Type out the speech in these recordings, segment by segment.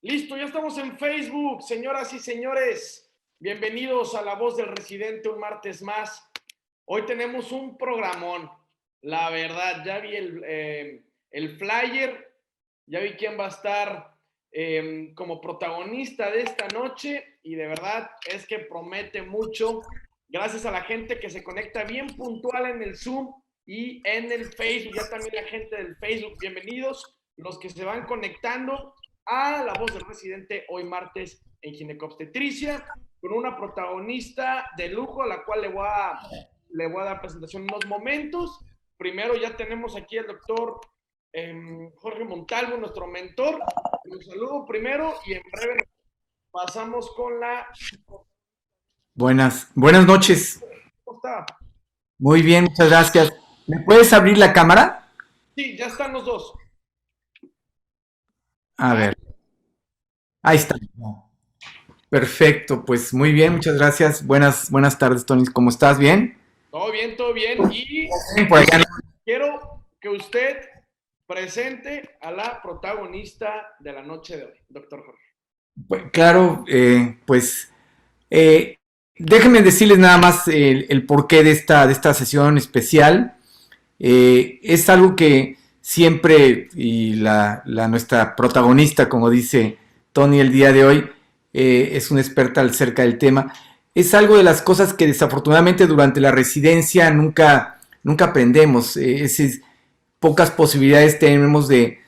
Listo, ya estamos en Facebook, señoras y señores. Bienvenidos a La Voz del Residente, un martes más. Hoy tenemos un programón. La verdad, ya vi el flyer, ya vi quién va a estar como protagonista de esta noche y de verdad es que promete mucho. Gracias a la gente que se conecta bien puntual en el Zoom y en el Facebook. Ya también la gente del Facebook, bienvenidos. Los que se van conectando a La Voz del Residente hoy martes en ginecobstetricia con una protagonista de lujo a la cual le voy a dar presentación en unos momentos. Primero ya tenemos aquí al doctor Jorge Montalvo, nuestro mentor. Los saludo primero y en breve pasamos con la... Buenas noches. ¿Cómo está? Muy bien, muchas gracias. ¿Me puedes abrir la cámara? Sí, ya están los dos. A ver, ahí está. Perfecto, pues muy bien, muchas gracias. Buenas tardes, Tony. ¿Cómo estás? ¿Bien? Todo bien, todo bien. Y Por allá. quiero que usted presente a la protagonista de la noche de hoy, doctor Jorge. Pues, claro, eh, déjenme decirles nada más el porqué de esta sesión especial. Es algo que siempre, y nuestra protagonista, como dice Tony el día de hoy, es una experta acerca del tema. Es algo de las cosas que desafortunadamente durante la residencia nunca aprendemos. Pocas posibilidades tenemos de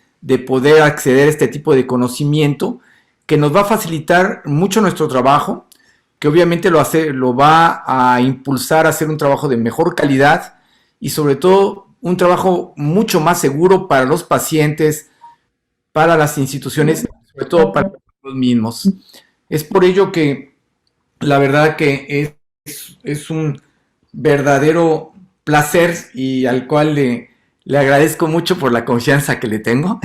poder acceder a este tipo de conocimiento que nos va a facilitar mucho nuestro trabajo, que obviamente lo va a impulsar a hacer un trabajo de mejor calidad y sobre todo un trabajo mucho más seguro para los pacientes, para las instituciones, sobre todo para los mismos. Es por ello que la verdad que es un verdadero placer y al cual le agradezco mucho por la confianza que le tengo.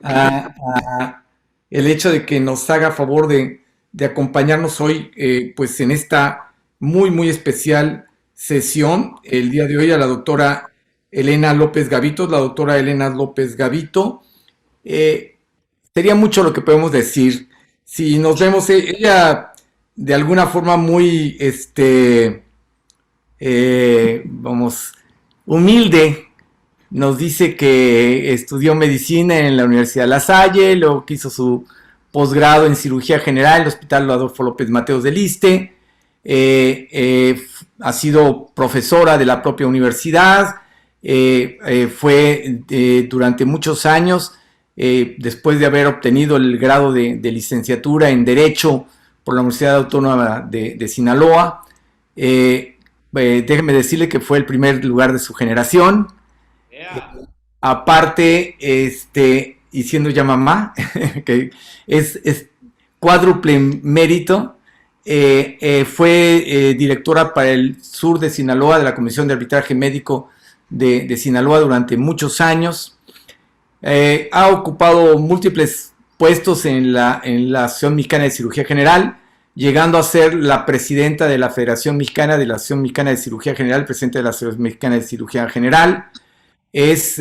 a, a el hecho de que nos haga favor de acompañarnos hoy pues en esta muy especial sesión el día de hoy a la doctora Elena López Gavito. La doctora Elena López Gavito, eh, sería mucho lo que podemos decir. Si nos vemos, ella de alguna forma muy, vamos, humilde, nos dice que estudió medicina en la Universidad de La Salle, luego que hizo su posgrado en cirugía general en el Hospital Adolfo López Mateos del Iste, ha sido profesora de la propia universidad, fue durante muchos años, después de haber obtenido el grado de licenciatura en Derecho por la Universidad Autónoma de Sinaloa, déjeme decirle que fue el primer lugar de su generación. Yeah. Aparte, y siendo ya mamá, que es cuádruple mérito, fue directora para el sur de Sinaloa de la Comisión de Arbitraje Médico de Sinaloa durante muchos años. Ha ocupado múltiples puestos en la Asociación Mexicana de Cirugía General, llegando a ser la presidenta de la Federación Mexicana de la Asociación Mexicana de Cirugía General, presidenta de la Asociación Mexicana de Cirugía General. Es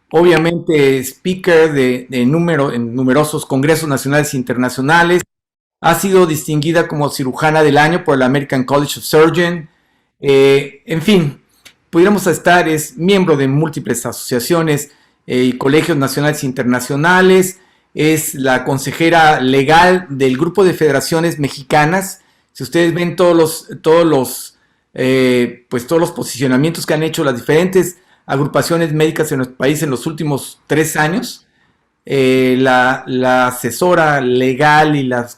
obviamente speaker en numerosos congresos nacionales e internacionales. Ha sido distinguida como cirujana del año por el American College of Surgeons. En fin, pudiéramos estar, es miembro de múltiples asociaciones y colegios nacionales e internacionales. Es la consejera legal del grupo de federaciones mexicanas. Si ustedes ven todos los posicionamientos que han hecho las diferentes agrupaciones médicas en nuestro país en los últimos 3 años, la asesora legal y la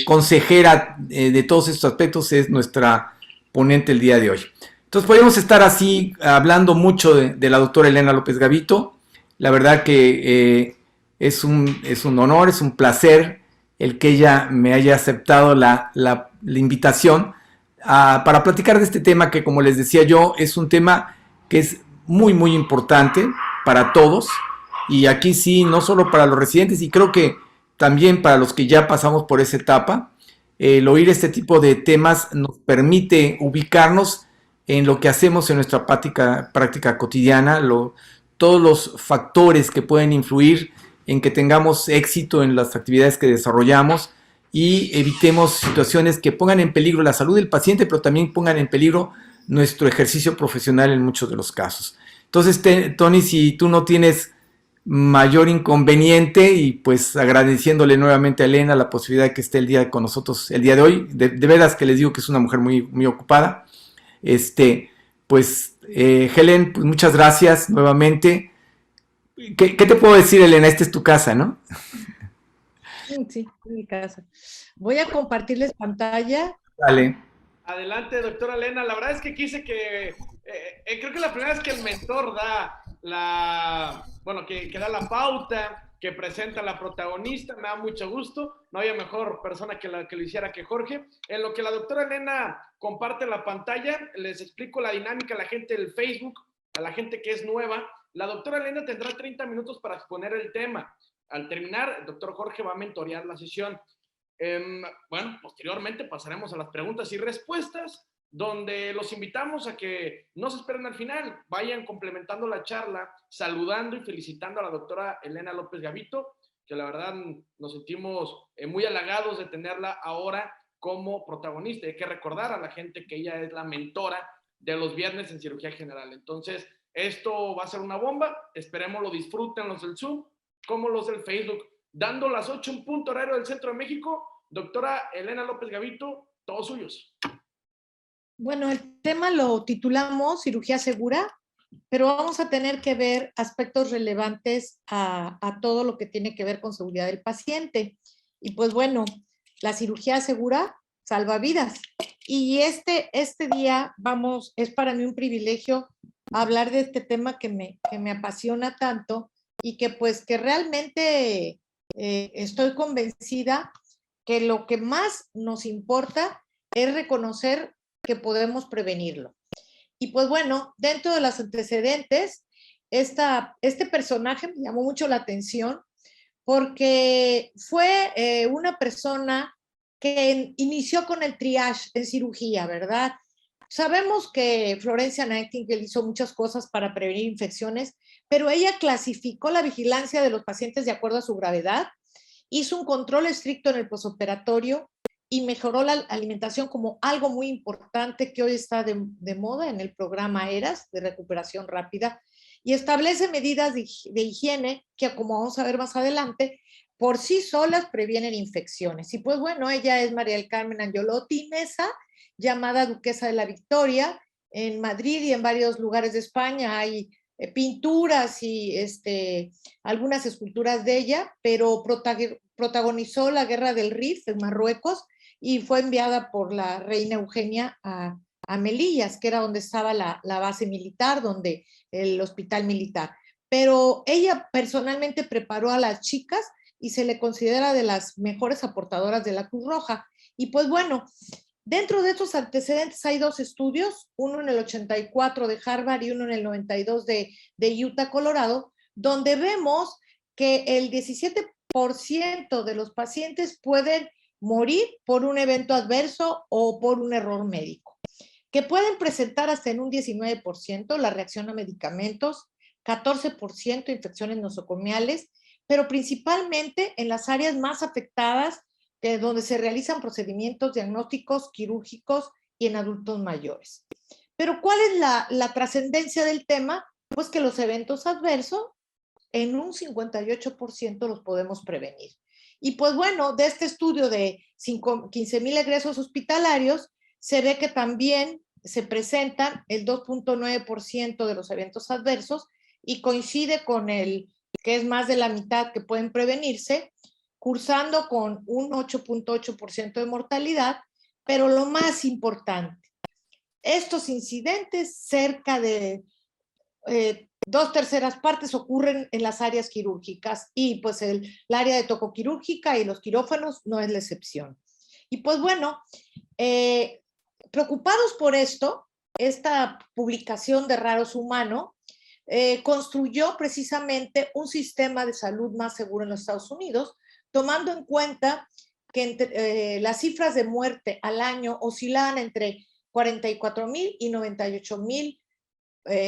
consejera de todos estos aspectos es nuestra ponente el día de hoy. Entonces podemos estar así hablando mucho de la doctora Elena López Gavito. La verdad que es un honor, es un placer el que ella me haya aceptado la invitación para platicar de este tema que, como les decía yo, es un tema que es muy importante para todos, y aquí sí, no solo para los residentes, y creo que también para los que ya pasamos por esa etapa. El oír este tipo de temas nos permite ubicarnos en lo que hacemos en nuestra práctica cotidiana, todos los factores que pueden influir en que tengamos éxito en las actividades que desarrollamos y evitemos situaciones que pongan en peligro la salud del paciente, pero también pongan en peligro nuestro ejercicio profesional en muchos de los casos. Entonces, Tony, si tú no tienes mayor inconveniente, y pues agradeciéndole nuevamente a Elena la posibilidad de que esté el día con nosotros el día de hoy, de veras que les digo que es una mujer muy, muy ocupada, pues Helen, pues muchas gracias nuevamente. ¿Qué te puedo decir, Elena? Esta es tu casa, ¿no? Sí, en mi casa. Voy a compartirles pantalla. Dale. Adelante, doctora Elena. La verdad es que quise que, creo que la primera vez que el mentor da que da la pauta, que presenta a la protagonista, me da mucho gusto. No había mejor persona que lo hiciera que Jorge. En lo que la doctora Elena comparte la pantalla, les explico la dinámica a la gente del Facebook, a la gente que es nueva. La doctora Elena tendrá 30 minutos para exponer el tema. Al terminar, el doctor Jorge va a mentorear la sesión. Posteriormente pasaremos a las preguntas y respuestas, donde los invitamos a que no se esperen al final, vayan complementando la charla, saludando y felicitando a la doctora Elena López Gavito, que la verdad nos sentimos muy halagados de tenerla ahora como protagonista. Hay que recordar a la gente que ella es la mentora de los viernes en cirugía general. Entonces, esto va a ser una bomba, esperemos lo disfruten los del Zoom como los del Facebook. Dando las 8 en punto horario del Centro de México, doctora Elena López Gavito, todos suyos. Bueno, el tema lo titulamos Cirugía Segura, pero vamos a tener que ver aspectos relevantes a todo lo que tiene que ver con seguridad del paciente. Y pues bueno, la cirugía segura salva vidas. Y este día es para mí un privilegio hablar de este tema que me apasiona tanto y que realmente estoy convencida que lo que más nos importa es reconocer que podemos prevenirlo. Y pues bueno, dentro de los antecedentes, este personaje me llamó mucho la atención porque fue una persona que inició con el triage en cirugía, ¿verdad? Sabemos que Florencia Nightingale hizo muchas cosas para prevenir infecciones, pero ella clasificó la vigilancia de los pacientes de acuerdo a su gravedad, hizo un control estricto en el posoperatorio y mejoró la alimentación como algo muy importante que hoy está de moda en el programa ERAS de recuperación rápida, y establece medidas de higiene que, como vamos a ver más adelante, por sí solas previenen infecciones. Y pues bueno, ella es María del Carmen Angelotti Mesa, llamada Duquesa de la Victoria. En Madrid y en varios lugares de España hay pinturas y algunas esculturas de ella, pero protagonizó la guerra del Rif en Marruecos y fue enviada por la reina Eugenia a Melillas, que era donde estaba la base militar, donde el hospital militar. Pero ella personalmente preparó a las chicas y se le considera de las mejores aportadoras de la Cruz Roja. Y pues bueno, dentro de estos antecedentes hay dos estudios, uno en el 84 de Harvard y uno en el 92 de Utah, Colorado, donde vemos que el 17% de los pacientes pueden morir por un evento adverso o por un error médico, que pueden presentar hasta en un 19% la reacción a medicamentos, 14% infecciones nosocomiales, pero principalmente en las áreas más afectadas, donde se realizan procedimientos diagnósticos quirúrgicos y en adultos mayores. Pero ¿cuál es la trascendencia del tema? Pues que los eventos adversos en un 58% los podemos prevenir. Y pues bueno, de este estudio de 15,000 egresos hospitalarios, se ve que también se presentan el 2.9% de los eventos adversos y coincide con el que es más de la mitad que pueden prevenirse, cursando con un 8.8% de mortalidad, pero lo más importante, estos incidentes cerca de 2/3 partes ocurren en las áreas quirúrgicas y pues el área de tocoquirúrgica y los quirófanos no es la excepción. Y pues bueno, preocupados por esto, esta publicación de Raros Humano construyó precisamente un sistema de salud más seguro en los Estados Unidos, tomando en cuenta que las cifras de muerte al año oscilaban entre 44,000 y 98,000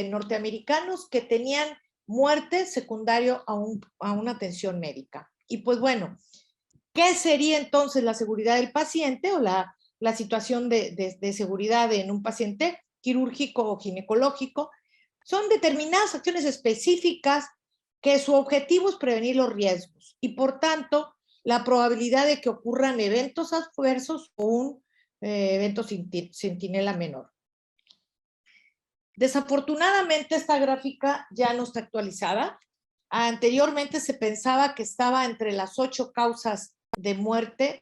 norteamericanos que tenían muerte secundario a una atención médica. Y pues bueno, ¿qué sería entonces la seguridad del paciente o la situación de seguridad en un paciente quirúrgico o ginecológico? Son determinadas acciones específicas que su objetivo es prevenir los riesgos y por tanto la probabilidad de que ocurran eventos adversos o un evento centinela menor. Desafortunadamente esta gráfica ya no está actualizada. Anteriormente se pensaba que estaba entre las 8 causas de muerte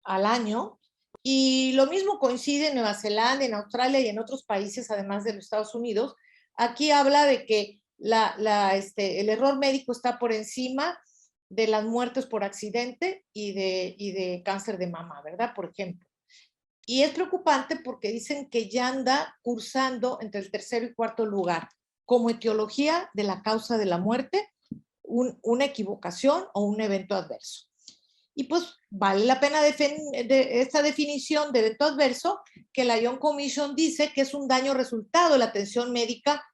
al año, y lo mismo coincide en Nueva Zelanda, en Australia y en otros países, además de los Estados Unidos. Aquí habla de que el error médico está por encima de las muertes por accidente y de cáncer de mama, ¿verdad? Por ejemplo. Y es preocupante porque dicen que ya anda cursando entre el tercero y cuarto lugar como etiología de la causa de la muerte, una equivocación o un evento adverso. Y pues vale la pena esta definición de evento adverso, que la Young Commission dice que es un daño resultado de la atención médica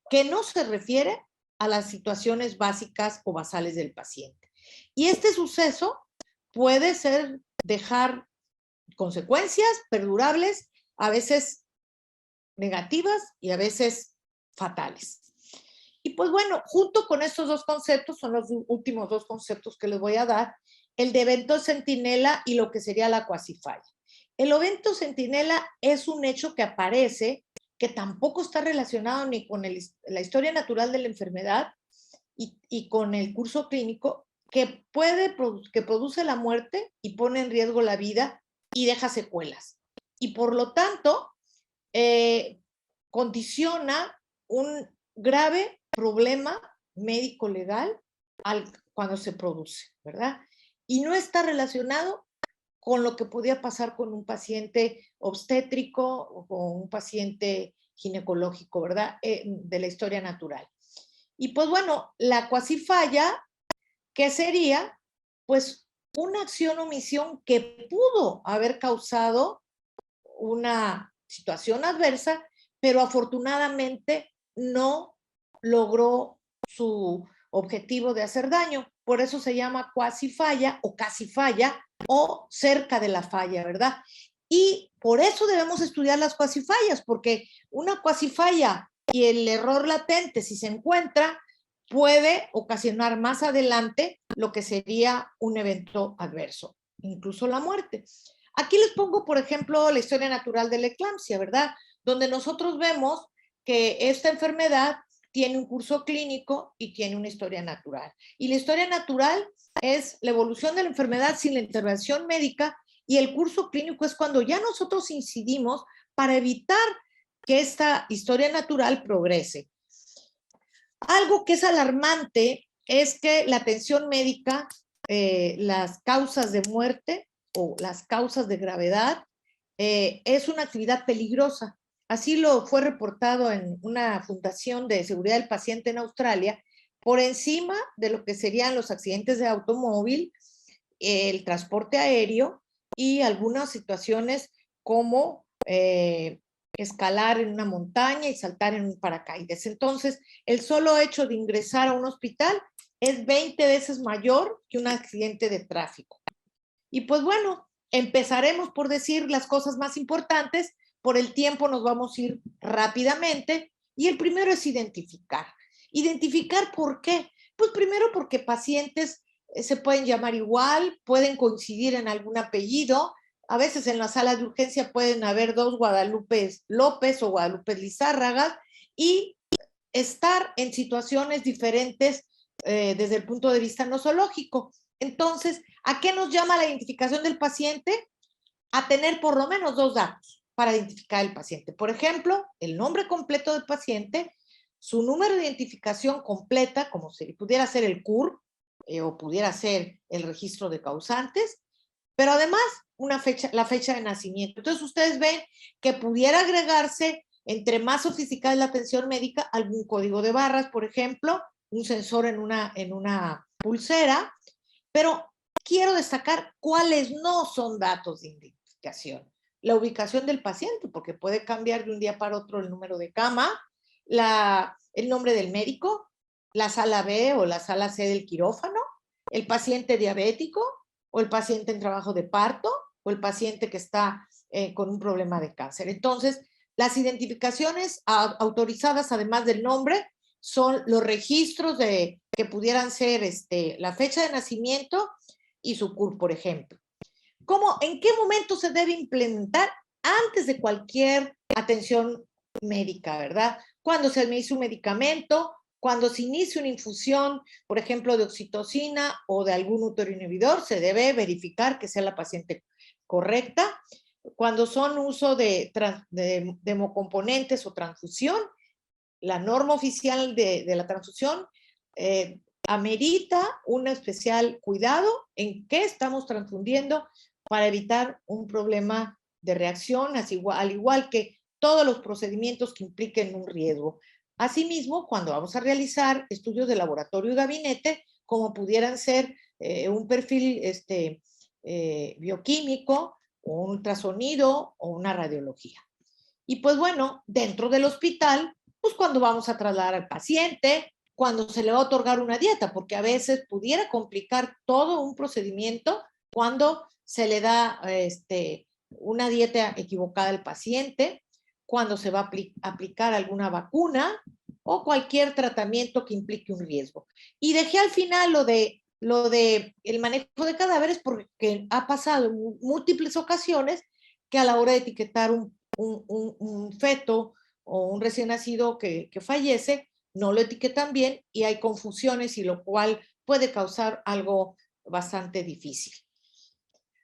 que no se refiere a las situaciones básicas o basales del paciente. Y este suceso puede dejar consecuencias perdurables, a veces negativas y a veces fatales. Y pues bueno, junto con estos dos conceptos, son los últimos dos conceptos que les voy a dar, el de evento centinela y lo que sería la cuasifalla. El evento centinela es un hecho que aparece, que tampoco está relacionado ni con la historia natural de la enfermedad y con el curso clínico, que produce la muerte y pone en riesgo la vida y deja secuelas. Y por lo tanto, condiciona un grave problema médico-legal cuando se produce, ¿verdad? Y no está relacionado con lo que podía pasar con un paciente obstétrico o con un paciente ginecológico, ¿verdad? De la historia natural. Y pues bueno, la cuasifalla, ¿qué sería? Pues una acción o omisión que pudo haber causado una situación adversa, pero afortunadamente no logró su objetivo de hacer daño. Por eso se llama cuasifalla o casi falla o cerca de la falla, ¿verdad? Y por eso debemos estudiar las cuasifallas, porque una cuasifalla y el error latente, si se encuentra, puede ocasionar más adelante lo que sería un evento adverso, incluso la muerte. Aquí les pongo, por ejemplo, la historia natural de la eclampsia, ¿verdad? Donde nosotros vemos que esta enfermedad tiene un curso clínico y tiene una historia natural. Y la historia natural es la evolución de la enfermedad sin la intervención médica, y el curso clínico es cuando ya nosotros incidimos para evitar que esta historia natural progrese. Algo que es alarmante es que la atención médica, las causas de muerte o las causas de gravedad, es una actividad peligrosa. Así lo fue reportado en una fundación de seguridad del paciente en Australia, por encima de lo que serían los accidentes de automóvil, el transporte aéreo y algunas situaciones como escalar en una montaña y saltar en un paracaídas. Entonces, el solo hecho de ingresar a un hospital es 20 veces mayor que un accidente de tráfico. Y pues bueno, empezaremos por decir las cosas más importantes. Por el tiempo nos vamos a ir rápidamente. Y el primero es identificar. ¿Identificar por qué? Pues primero porque pacientes se pueden llamar igual, pueden coincidir en algún apellido. A veces en la sala de urgencia pueden haber dos Guadalupe López o Guadalupe Lizárraga, y estar en situaciones diferentes desde el punto de vista nosológico. Entonces, ¿a qué nos llama la identificación del paciente? A tener por lo menos dos datos para identificar al paciente. Por ejemplo, el nombre completo del paciente, su número de identificación completa, como si pudiera ser el CUR o pudiera ser el registro de causantes, pero además la fecha de nacimiento. Entonces ustedes ven que pudiera agregarse, entre más sofisticada es la atención médica, algún código de barras, por ejemplo, un sensor en una pulsera, pero quiero destacar cuáles no son datos de identificación. La ubicación del paciente, porque puede cambiar de un día para otro el número de cama, el nombre del médico, la sala B o la sala C del quirófano, el paciente diabético o el paciente en trabajo de parto o el paciente que está con un problema de cáncer. Entonces, las identificaciones autorizadas, además del nombre, son los registros que pudieran ser la fecha de nacimiento y su CUR, por ejemplo. ¿En qué momento se debe implementar? Antes de cualquier atención médica, ¿verdad? Cuando se administra un medicamento, cuando se inicia una infusión, por ejemplo, de oxitocina o de algún uteroinhibidor, se debe verificar que sea la paciente correcta. Cuando son uso de hemocomponentes o transfusión, la norma oficial de la transfusión amerita un especial cuidado en qué estamos transfundiendo para evitar un problema de reacción, al igual que todos los procedimientos que impliquen un riesgo. Asimismo, cuando vamos a realizar estudios de laboratorio y gabinete, como pudieran ser un perfil bioquímico, o un ultrasonido o una radiología. Y pues bueno, dentro del hospital, pues cuando vamos a trasladar al paciente, cuando se le va a otorgar una dieta, porque a veces pudiera complicar todo un procedimiento cuando se le da una dieta equivocada al paciente, cuando se va a aplicar alguna vacuna o cualquier tratamiento que implique un riesgo. Y dejé al final lo de el manejo de cadáveres porque ha pasado en múltiples ocasiones que a la hora de etiquetar un feto o un recién nacido que fallece, no lo etiquetan bien y hay confusiones y lo cual puede causar algo bastante difícil.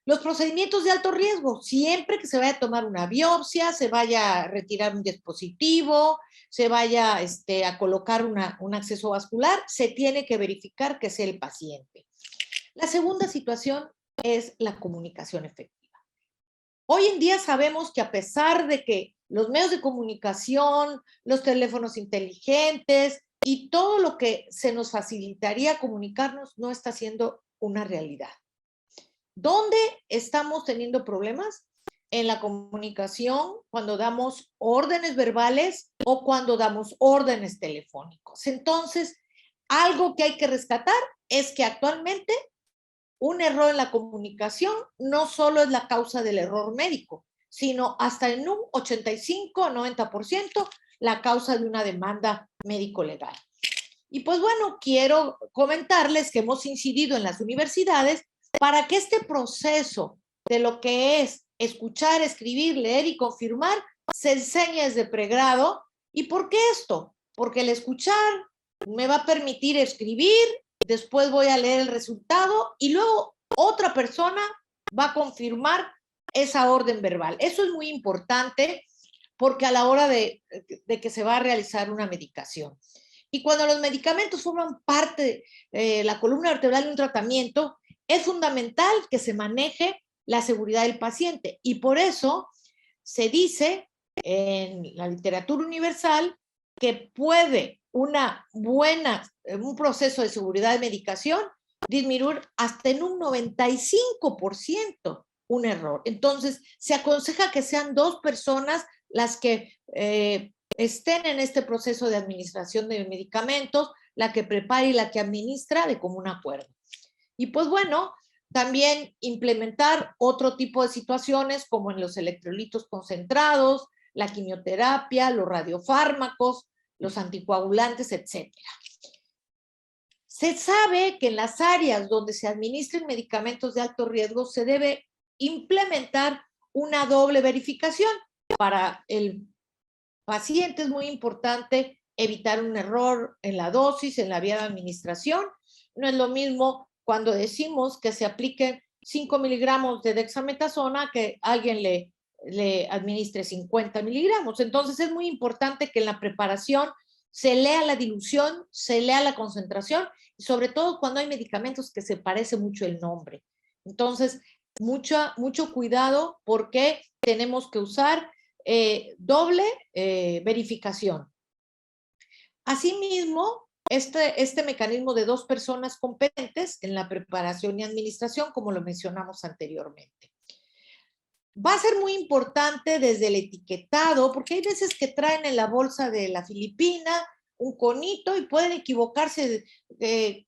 Los procedimientos de alto riesgo, siempre que se vaya a tomar una biopsia, se vaya a retirar un dispositivo, se vaya a colocar un acceso vascular, se tiene que verificar que sea el paciente. La segunda situación es la comunicación efectiva. Hoy en día sabemos que a pesar de que los medios de comunicación, los teléfonos inteligentes y todo lo que se nos facilitaría comunicarnos no está siendo una realidad. ¿Dónde estamos teniendo problemas? En la comunicación, cuando damos órdenes verbales o cuando damos órdenes telefónicos. Entonces, algo que hay que rescatar es que actualmente un error en la comunicación no solo es la causa del error médico, sino hasta en un 85-90% la causa de una demanda médico-legal. Y pues bueno, quiero comentarles que hemos incidido en las universidades para que este proceso de lo que es escuchar, escribir, leer y confirmar se enseñe desde pregrado. ¿Y por qué esto? Porque el escuchar me va a permitir escribir, después voy a leer el resultado y luego otra persona va a confirmar esa orden verbal. Eso es muy importante porque a la hora de que se va a realizar una medicación. Y cuando los medicamentos forman parte de la columna vertebral de un tratamiento, es fundamental que se maneje la seguridad del paciente. Y por eso se dice en la literatura universal que puede un proceso de seguridad de medicación disminuir hasta en un 95% un error. Entonces, se aconseja que sean 2 personas las que estén en este proceso de administración de medicamentos, la que prepara y la que administra de común acuerdo. Y pues bueno, también implementar otro tipo de situaciones como en los electrolitos concentrados, la quimioterapia, los radiofármacos, los anticoagulantes, etc. Se sabe que en las áreas donde se administren medicamentos de alto riesgo se debe implementar una doble verificación. Para el paciente es muy importante evitar un error en la dosis, en la vía de administración. No es lo mismo cuando decimos que se apliquen 5 miligramos de dexametasona que alguien le administre 50 miligramos. Entonces es muy importante que en la preparación se lea la dilución, se lea la concentración y sobre todo cuando hay medicamentos que se parece mucho el nombre. Entonces, mucho cuidado porque tenemos que usar doble verificación. Asimismo, este mecanismo de 2 personas competentes en la preparación y administración, como lo mencionamos anteriormente. Va a ser muy importante desde el etiquetado, porque hay veces que traen en la bolsa de la Filipina un conito y pueden equivocarse de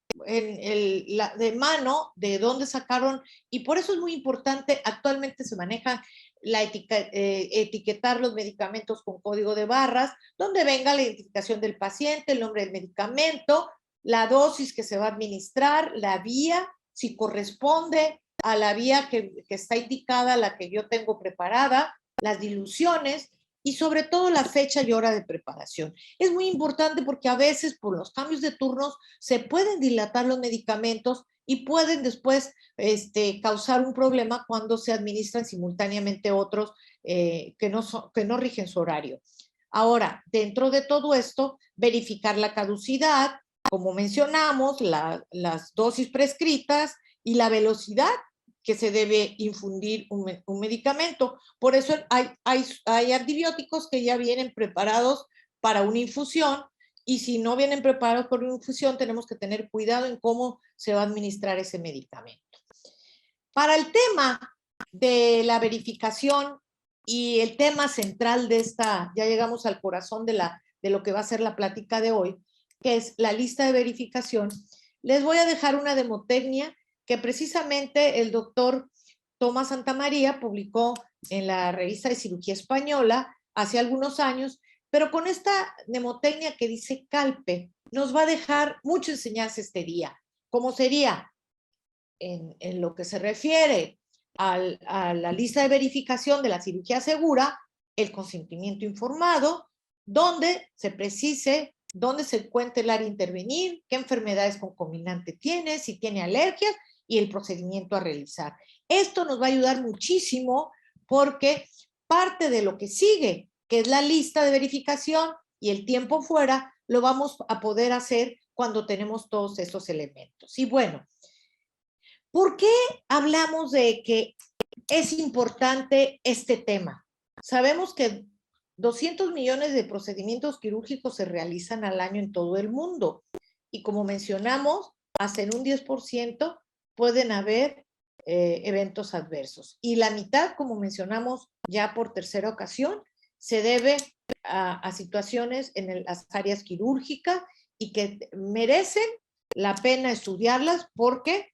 mano de dónde sacaron, y por eso es muy importante. Actualmente se maneja etiquetar los medicamentos con código de barras, donde venga la identificación del paciente, el nombre del medicamento, la dosis que se va a administrar, la vía, si corresponde a la vía que está indicada, la que yo tengo preparada, las diluciones y sobre todo la fecha y hora de preparación. Es muy importante porque a veces por los cambios de turnos se pueden dilatar los medicamentos y pueden después causar un problema cuando se administran simultáneamente otros que no rigen su horario. Ahora, dentro de todo esto, verificar la caducidad, como mencionamos, las dosis prescritas y la velocidad que se debe infundir un medicamento. Por eso hay antibióticos que ya vienen preparados para una infusión, y si no vienen preparados por una infusión, tenemos que tener cuidado en cómo se va a administrar ese medicamento. Para el tema de la verificación y el tema central de esta, ya llegamos al corazón de lo que va a ser la plática de hoy, que es la lista de verificación, les voy a dejar una demotecnia que precisamente el doctor Tomás Santamaría publicó en la revista de Cirugía Española hace algunos años, pero con esta mnemotecnia que dice CALPE, nos va a dejar mucha enseñanza este día, como sería en lo que se refiere a la lista de verificación de la cirugía segura, el consentimiento informado, donde se precise dónde se encuentra el área a intervenir, qué enfermedades concomitantes tiene, si tiene alergias, y el procedimiento a realizar. Esto nos va a ayudar muchísimo porque parte de lo que sigue, que es la lista de verificación y el tiempo fuera, lo vamos a poder hacer cuando tenemos todos esos elementos. Y bueno, ¿por qué hablamos de que es importante este tema? Sabemos que 200 millones de procedimientos quirúrgicos se realizan al año en todo el mundo. Y como mencionamos, hasta en un 10% pueden haber eventos adversos. Y la mitad, como mencionamos ya por tercera ocasión, se debe a situaciones en las áreas quirúrgicas y que merecen la pena estudiarlas porque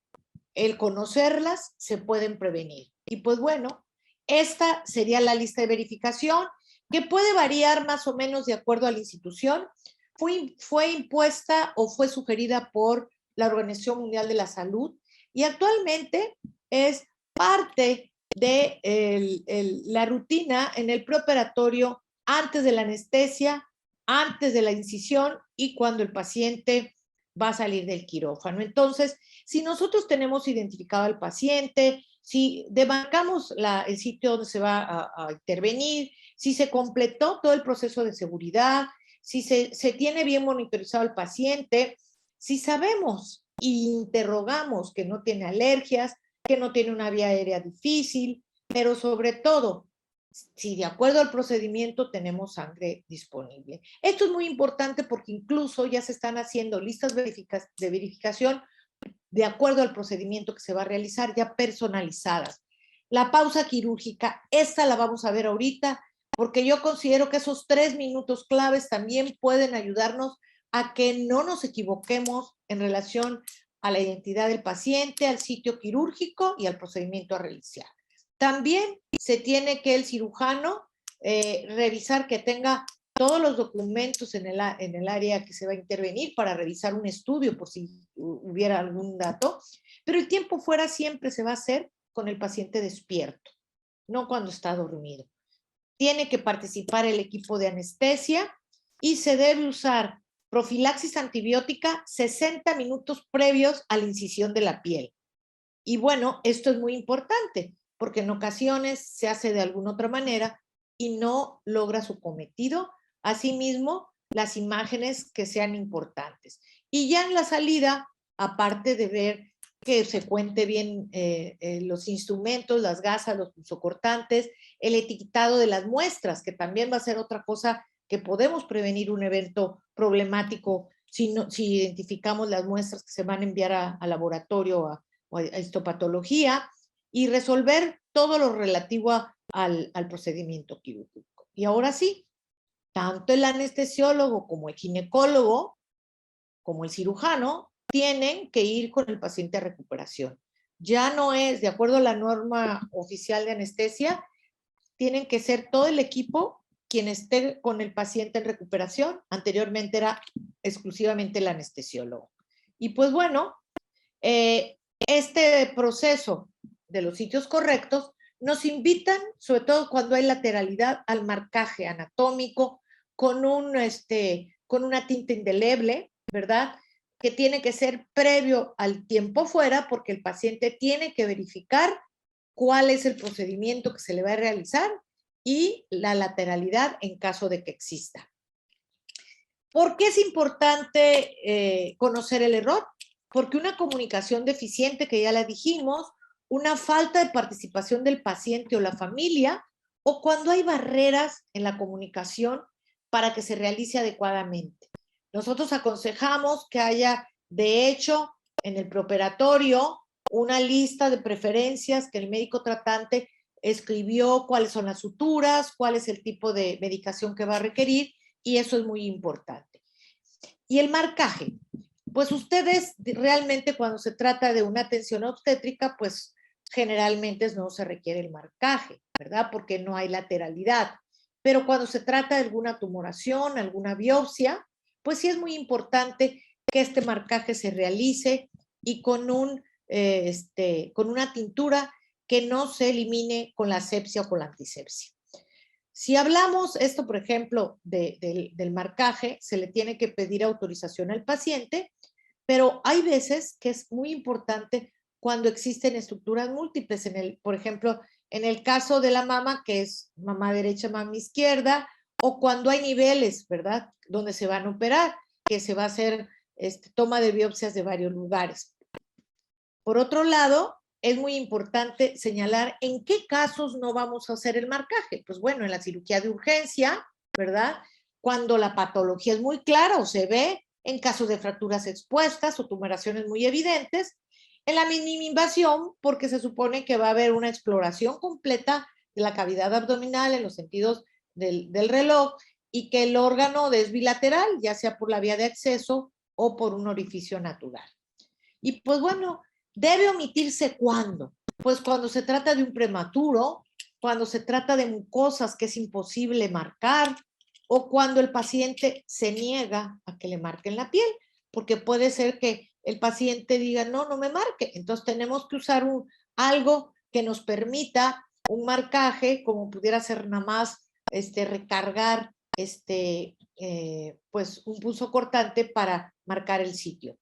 el conocerlas se pueden prevenir. Y pues bueno, esta sería la lista de verificación, que puede variar más o menos de acuerdo a la institución. Fue impuesta o fue sugerida por la Organización Mundial de la Salud y actualmente es parte de la rutina en el preoperatorio antes de la anestesia, antes de la incisión y cuando el paciente va a salir del quirófano. Entonces, si nosotros tenemos identificado al paciente, si demarcamos el sitio donde se va a intervenir, si se completó todo el proceso de seguridad, si se tiene bien monitorizado al paciente, si sabemos e interrogamos que no tiene alergias, que no tiene una vía aérea difícil, pero sobre todo, si de acuerdo al procedimiento tenemos sangre disponible. Esto es muy importante porque incluso ya se están haciendo listas de verificación de acuerdo al procedimiento que se va a realizar, ya personalizadas. La pausa quirúrgica, esta la vamos a ver ahorita, porque yo considero que esos 3 minutos claves también pueden ayudarnos a que no nos equivoquemos en relación a la identidad del paciente, al sitio quirúrgico y al procedimiento a realizar. También se tiene que el cirujano revisar que tenga todos los documentos en el área que se va a intervenir para revisar un estudio por si hubiera algún dato, pero el tiempo fuera siempre se va a hacer con el paciente despierto, no cuando está dormido. Tiene que participar el equipo de anestesia y se debe usar profilaxis antibiótica 60 minutos previos a la incisión de la piel. Y bueno, esto es muy importante porque en ocasiones se hace de alguna otra manera y no logra su cometido. Asimismo, las imágenes que sean importantes. Y ya en la salida, aparte de ver que se cuente bien los instrumentos, las gasas, los punzocortantes, el etiquetado de las muestras, que también va a ser otra cosa que podemos prevenir un evento problemático si identificamos las muestras que se van a enviar a laboratorio o a histopatología, y resolver todo lo relativo al procedimiento quirúrgico. Y ahora sí, tanto el anestesiólogo como el ginecólogo, como el cirujano, tienen que ir con el paciente a recuperación. Ya no es, de acuerdo a la norma oficial de anestesia, tienen que ser todo el equipo quien esté con el paciente en recuperación. Anteriormente era exclusivamente el anestesiólogo. Y pues bueno, este proceso de los sitios correctos nos invitan, sobre todo cuando hay lateralidad, al marcaje anatómico con una tinta indeleble, ¿verdad? Que tiene que ser previo al tiempo fuera, porque el paciente tiene que verificar cuál es el procedimiento que se le va a realizar y la lateralidad en caso de que exista. ¿Por qué es importante conocer el error? Porque una comunicación deficiente, que ya la dijimos, una falta de participación del paciente o la familia, o cuando hay barreras en la comunicación para que se realice adecuadamente. Nosotros aconsejamos que haya, de hecho, en el preoperatorio, una lista de preferencias que el médico tratante escribió, cuáles son las suturas, cuál es el tipo de medicación que va a requerir, y eso es muy importante. Y el marcaje. Pues ustedes realmente cuando se trata de una atención obstétrica, pues generalmente no se requiere el marcaje, ¿verdad? Porque no hay lateralidad. Pero cuando se trata de alguna tumoración, alguna biopsia, pues sí es muy importante que este marcaje se realice y con una tintura que no se elimine con la asepsia o con la antisepsia. Si hablamos esto, por ejemplo, del marcaje, se le tiene que pedir autorización al paciente, pero hay veces que es muy importante cuando existen estructuras múltiples, por ejemplo, en el caso de la mama, que es mama derecha, mama izquierda, o cuando hay niveles, ¿verdad?, donde se van a operar, que se va a hacer toma de biopsias de varios lugares. Por otro lado, es muy importante señalar en qué casos no vamos a hacer el marcaje. Pues bueno, en la cirugía de urgencia, ¿verdad?, cuando la patología es muy clara o se ve, en casos de fracturas expuestas o tumoraciones muy evidentes, en la mínima invasión, porque se supone que va a haber una exploración completa de la cavidad abdominal en los sentidos del reloj y que el órgano es bilateral, ya sea por la vía de acceso o por un orificio natural. Y pues bueno, ¿debe omitirse cuándo? Pues cuando se trata de un prematuro, cuando se trata de mucosas que es imposible marcar, o cuando el paciente se niega a que le marquen la piel, porque puede ser que el paciente diga, no, no me marque. Entonces tenemos que usar algo que nos permita un marcaje, como pudiera ser nada más recargar pues un pulso cortante para marcar el sitio.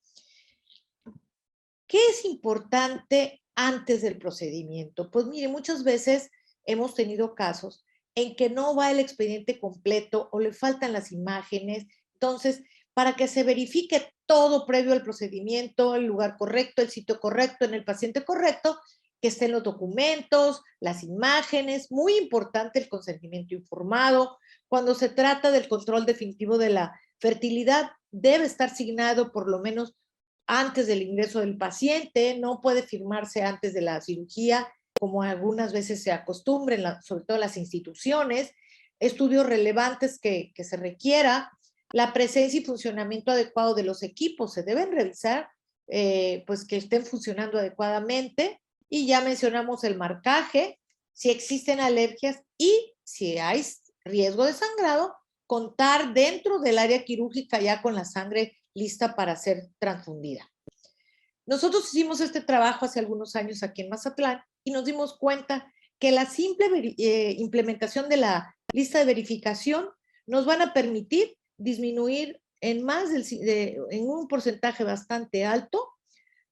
¿Qué es importante antes del procedimiento? Pues mire, muchas veces hemos tenido casos en que no va el expediente completo o le faltan las imágenes. Entonces, para que se verifique todo previo al procedimiento, el lugar correcto, el sitio correcto, en el paciente correcto, que estén los documentos, las imágenes, muy importante el consentimiento informado. Cuando se trata del control definitivo de la fertilidad, debe estar signado por lo menos antes del ingreso del paciente, no puede firmarse antes de la cirugía, como algunas veces se acostumbra, sobre todo en las instituciones, estudios relevantes que se requiera, la presencia y funcionamiento adecuado de los equipos, se deben revisar, pues que estén funcionando adecuadamente, y ya mencionamos el marcaje, si existen alergias y si hay riesgo de sangrado, contar dentro del área quirúrgica ya con la sangre lista para ser transfundida. Nosotros hicimos este trabajo hace algunos años aquí en Mazatlán y nos dimos cuenta que la simple implementación de la lista de verificación nos van a permitir disminuir en un porcentaje bastante alto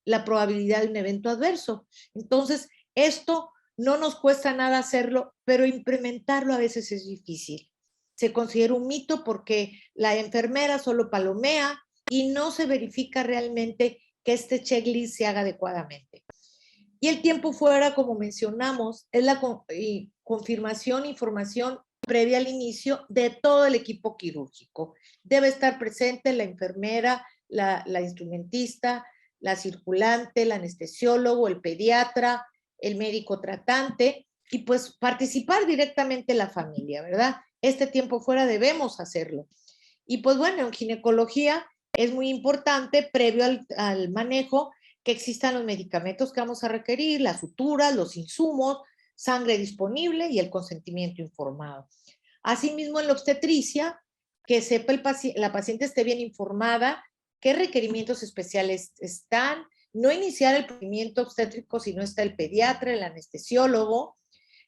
la probabilidad de un evento adverso. Entonces, esto no nos cuesta nada hacerlo, pero implementarlo a veces es difícil. Se considera un mito porque la enfermera solo palomea y no se verifica realmente que este checklist se haga adecuadamente. Y el tiempo fuera, como mencionamos, es la confirmación, información previa al inicio de todo el equipo quirúrgico. Debe estar presente la enfermera, la instrumentista, la circulante, el anestesiólogo, el pediatra, el médico tratante, y pues participar directamente la familia, ¿verdad? este tiempo fuera debemos hacerlo. Y pues bueno, en ginecología es muy importante, previo al manejo, que existan los medicamentos que vamos a requerir, las suturas, los insumos, sangre disponible y el consentimiento informado. Asimismo, en la obstetricia, que sepa la paciente esté bien informada, qué requerimientos especiales están, no iniciar el procedimiento obstétrico si no está el pediatra, el anestesiólogo,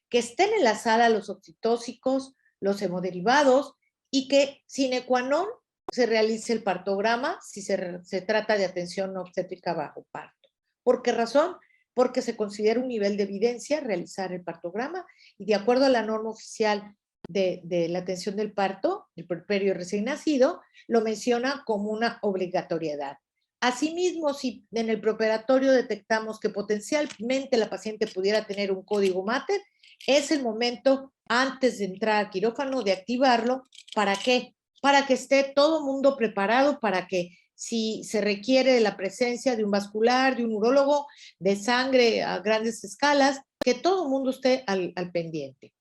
que estén en la sala los oxitóxicos, los hemoderivados y que sine qua non se realice el partograma si se trata de atención obstétrica bajo parto. ¿Por qué razón? Porque se considera un nivel de evidencia realizar el partograma y de acuerdo a la norma oficial de la atención del parto, el puerperio recién nacido, lo menciona como una obligatoriedad. Asimismo, si en el preoperatorio detectamos que potencialmente la paciente pudiera tener un código mater, es el momento, antes de entrar al quirófano, de activarlo. ¿Para qué? Para que esté todo mundo preparado, para que si se requiere de la presencia de un vascular, de un urólogo, de sangre a grandes escalas, que todo el mundo esté al pendiente.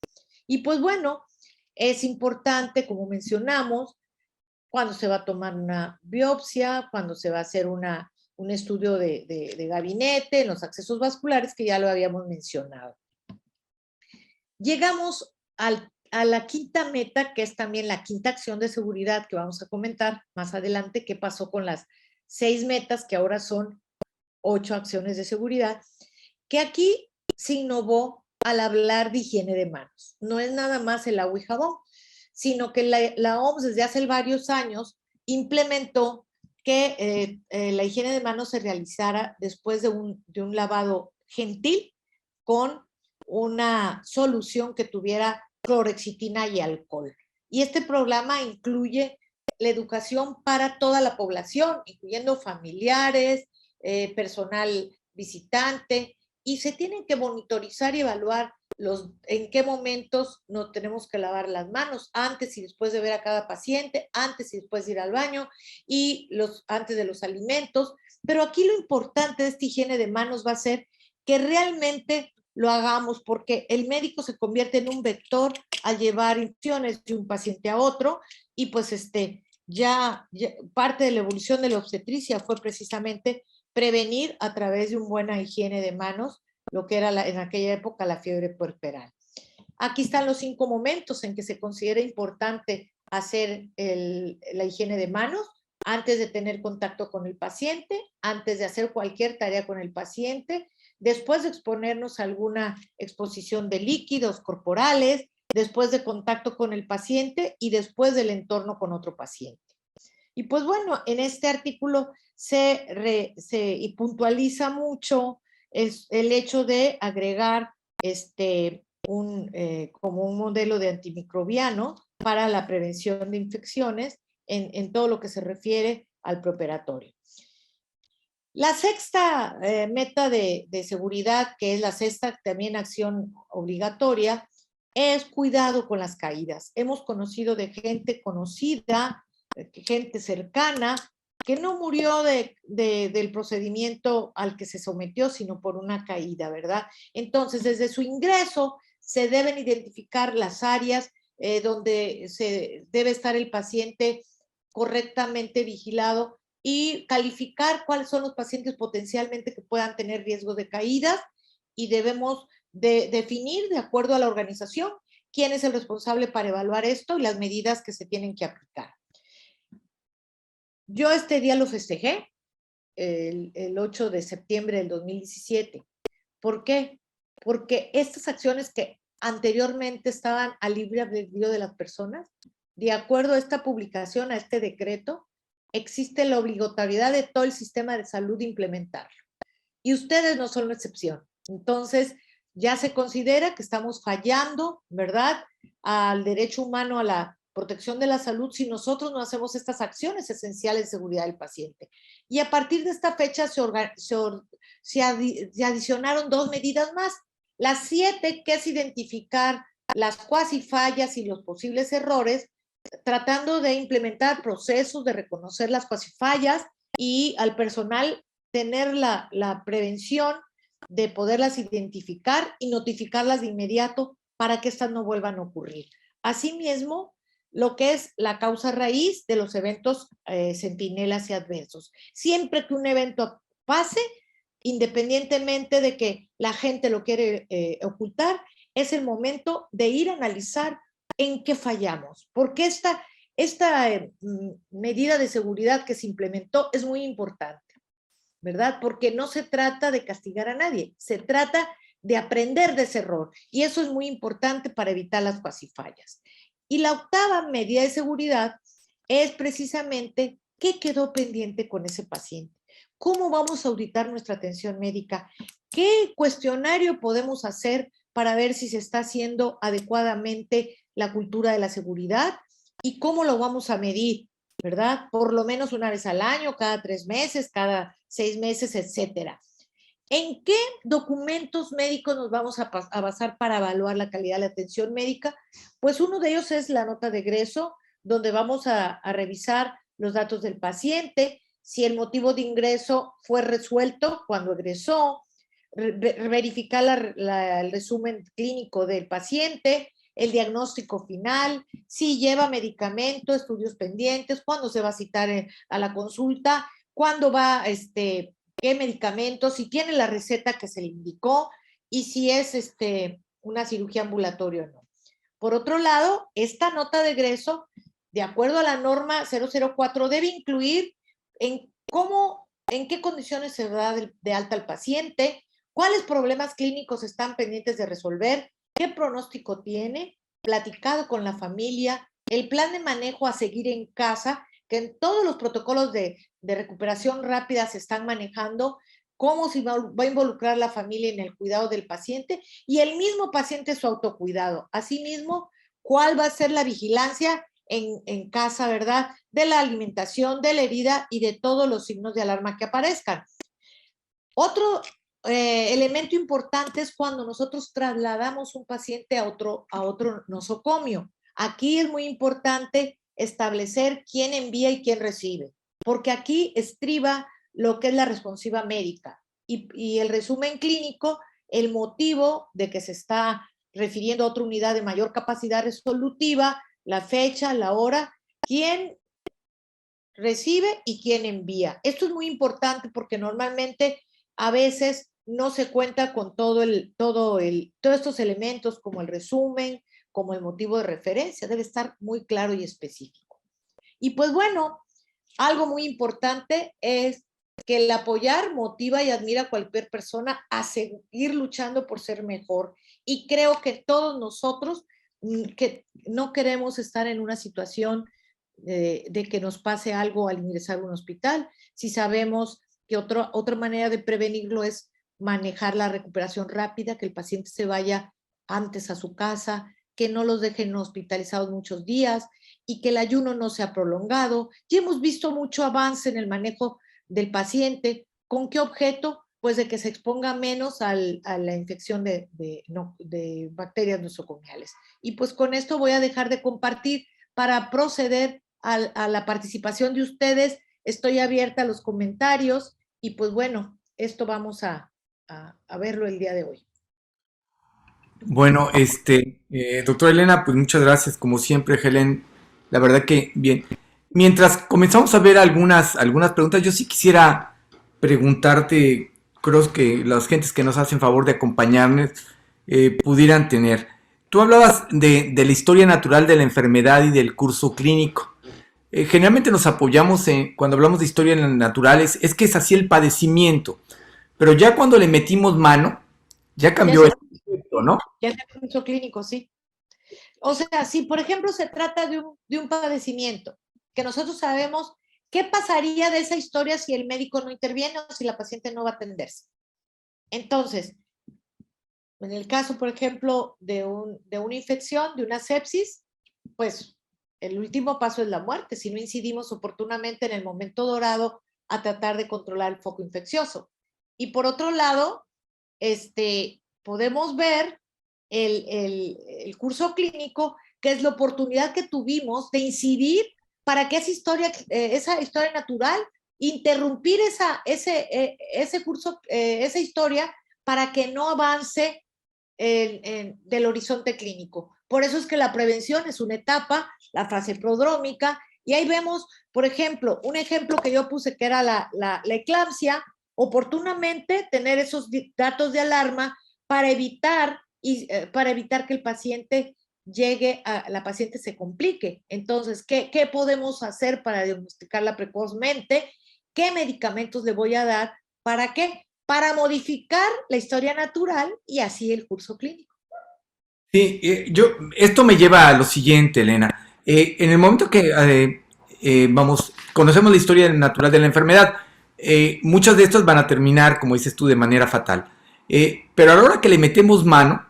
Y pues bueno, es importante, como mencionamos, cuando se va a tomar una biopsia, cuando se va a hacer un estudio de gabinete, en los accesos vasculares, que ya lo habíamos mencionado. Llegamos a la quinta meta, que es también la quinta acción de seguridad que vamos a comentar más adelante, qué pasó con las 6 metas, que ahora son 8 acciones de seguridad, que aquí se innovó al hablar de higiene de manos. No es nada más el agua y jabón, sino que la OMS desde hace varios años implementó que la higiene de manos se realizara después de un lavado gentil con una solución que tuviera clorexidina y alcohol. Y este programa incluye la educación para toda la población, incluyendo familiares, personal visitante, y se tienen que monitorizar y evaluar en qué momentos nos tenemos que lavar las manos, antes y después de ver a cada paciente, antes y después de ir al baño, y antes de los alimentos. Pero aquí lo importante de esta higiene de manos va a ser que realmente lo hagamos, porque el médico se convierte en un vector al llevar infecciones de un paciente a otro, y pues ya parte de la evolución de la obstetricia fue precisamente prevenir a través de una buena higiene de manos lo que era en aquella época la fiebre puerperal. Aquí están los 5 momentos en que se considera importante hacer la higiene de manos: antes de tener contacto con el paciente, antes de hacer cualquier tarea con el paciente, después de exponernos a alguna exposición de líquidos corporales, después de contacto con el paciente y después del entorno con otro paciente. Y pues bueno, en este artículo se puntualiza mucho el hecho de agregar como un modelo de antimicrobiano para la prevención de infecciones en todo lo que se refiere al preoperatorio. La sexta meta de seguridad, que es la sexta también acción obligatoria, es cuidado con las caídas. Hemos conocido de gente conocida, gente cercana, que no murió del procedimiento al que se sometió, sino por una caída, ¿verdad? Entonces, desde su ingreso se deben identificar las áreas donde debe estar el paciente correctamente vigilado y calificar cuáles son los pacientes potencialmente que puedan tener riesgo de caídas, y debemos definir, de acuerdo a la organización, quién es el responsable para evaluar esto y las medidas que se tienen que aplicar. Yo este día lo festejé, el 8 de septiembre del 2017. ¿Por qué? Porque estas acciones que anteriormente estaban a libre albedrío de las personas, de acuerdo a esta publicación, a este decreto, existe la obligatoriedad de todo el sistema de salud de implementarlo. Y ustedes no son la excepción. Entonces, ya se considera que estamos fallando, ¿verdad?, al derecho humano a la protección de la salud si nosotros no hacemos estas acciones esenciales de seguridad del paciente. Y a partir de esta fecha se adicionaron 2 medidas más. Las 7, que es identificar las cuasi fallas y los posibles errores, tratando de implementar procesos de reconocer las cuasi fallas y al personal tener la prevención de poderlas identificar y notificarlas de inmediato para que estas no vuelvan a ocurrir. Asimismo, lo que es la causa raíz de los eventos centinelas y adversos. Siempre que un evento pase, independientemente de que la gente lo quiere ocultar, es el momento de ir a analizar en qué fallamos, porque esta medida de seguridad que se implementó es muy importante, ¿verdad? Porque no se trata de castigar a nadie, se trata de aprender de ese error, y eso es muy importante para evitar las pasifallas. Y la octava medida de seguridad es precisamente qué quedó pendiente con ese paciente. ¿Cómo vamos a auditar nuestra atención médica? ¿Qué cuestionario podemos hacer para ver si se está haciendo adecuadamente la cultura de la seguridad? ¿Y cómo lo vamos a medir? ¿Verdad? Por lo menos una vez al año, cada 3 meses, cada 6 meses, etcétera. ¿En qué documentos médicos nos vamos a basar para evaluar la calidad de la atención médica? Pues uno de ellos es la nota de egreso, donde vamos a revisar los datos del paciente, si el motivo de ingreso fue resuelto cuando egresó, verificar el resumen clínico del paciente, el diagnóstico final, si lleva medicamento, estudios pendientes, cuándo se va a citar a la consulta, cuándo va, qué medicamentos, si tiene la receta que se le indicó y si es una cirugía ambulatoria o no. Por otro lado, esta nota de egreso, de acuerdo a la norma 004, debe incluir en qué condiciones se da de alta al paciente, cuáles problemas clínicos están pendientes de resolver, qué pronóstico tiene, platicado con la familia, el plan de manejo a seguir en casa, que en todos los protocolos de recuperación rápida se están manejando, cómo se va a involucrar la familia en el cuidado del paciente y el mismo paciente su autocuidado. Asimismo, cuál va a ser la vigilancia en casa, ¿verdad? De la alimentación, de la herida y de todos los signos de alarma que aparezcan. Otro elemento importante es cuando nosotros trasladamos un paciente a otro nosocomio. Aquí es muy importante establecer quién envía y quién recibe, porque aquí estriba lo que es la responsiva médica y el resumen clínico, el motivo de que se está refiriendo a otra unidad de mayor capacidad resolutiva, la fecha, la hora, quién recibe y quién envía. Esto es muy importante porque normalmente a veces no se cuenta con todos estos elementos como el resumen, como el motivo de referencia, debe estar muy claro y específico. Y pues bueno, algo muy importante es que el apoyar motiva y admira a cualquier persona a seguir luchando por ser mejor. Y creo que todos nosotros que no queremos estar en una situación de que nos pase algo al ingresar a un hospital. Si sabemos que otra manera de prevenirlo es manejar la recuperación rápida, que el paciente se vaya antes a su casa, que no los dejen hospitalizados muchos días y que el ayuno no sea prolongado. Y hemos visto mucho avance en el manejo del paciente. ¿Con qué objeto? Pues de que se exponga menos a la infección de bacterias nosocomiales. Y pues con esto voy a dejar de compartir para proceder a la participación de ustedes. Estoy abierta a los comentarios y pues bueno, esto vamos a verlo el día de hoy. Bueno, doctora Elena, pues muchas gracias, como siempre, Helen. La verdad que bien. Mientras comenzamos a ver algunas preguntas, yo sí quisiera preguntarte, creo que las gentes que nos hacen favor de acompañarnos pudieran tener. Tú hablabas de la historia natural de la enfermedad y del curso clínico. Generalmente nos apoyamos cuando hablamos de historias naturales, es que es así el padecimiento, pero ya cuando le metimos mano, ya cambió el concepto, ¿no? Ya es el curso clínico, sí. O sea, si por ejemplo se trata de un padecimiento, que nosotros sabemos qué pasaría de esa historia si el médico no interviene o si la paciente no va a atenderse. Entonces, en el caso, por ejemplo, de una infección, de una sepsis, pues el último paso es la muerte, si no incidimos oportunamente en el momento dorado a tratar de controlar el foco infeccioso. Y por otro lado, podemos ver el curso clínico, que es la oportunidad que tuvimos de incidir para que esa historia natural, interrumpir ese curso, esa historia, para que no avance del horizonte clínico. Por eso es que la prevención es una etapa, la fase prodrómica, y ahí vemos, por ejemplo, un ejemplo que yo puse que era la eclampsia, oportunamente tener esos datos de alarma para evitar que el paciente la paciente se complique. Entonces, ¿qué podemos hacer para diagnosticarla precozmente? ¿Qué medicamentos le voy a dar? ¿Para qué? Para modificar la historia natural y así el curso clínico. Sí, esto me lleva a lo siguiente, Elena. En el momento que conocemos la historia natural de la enfermedad, muchas de estas van a terminar, como dices tú, de manera fatal. Pero a la hora que le metemos mano,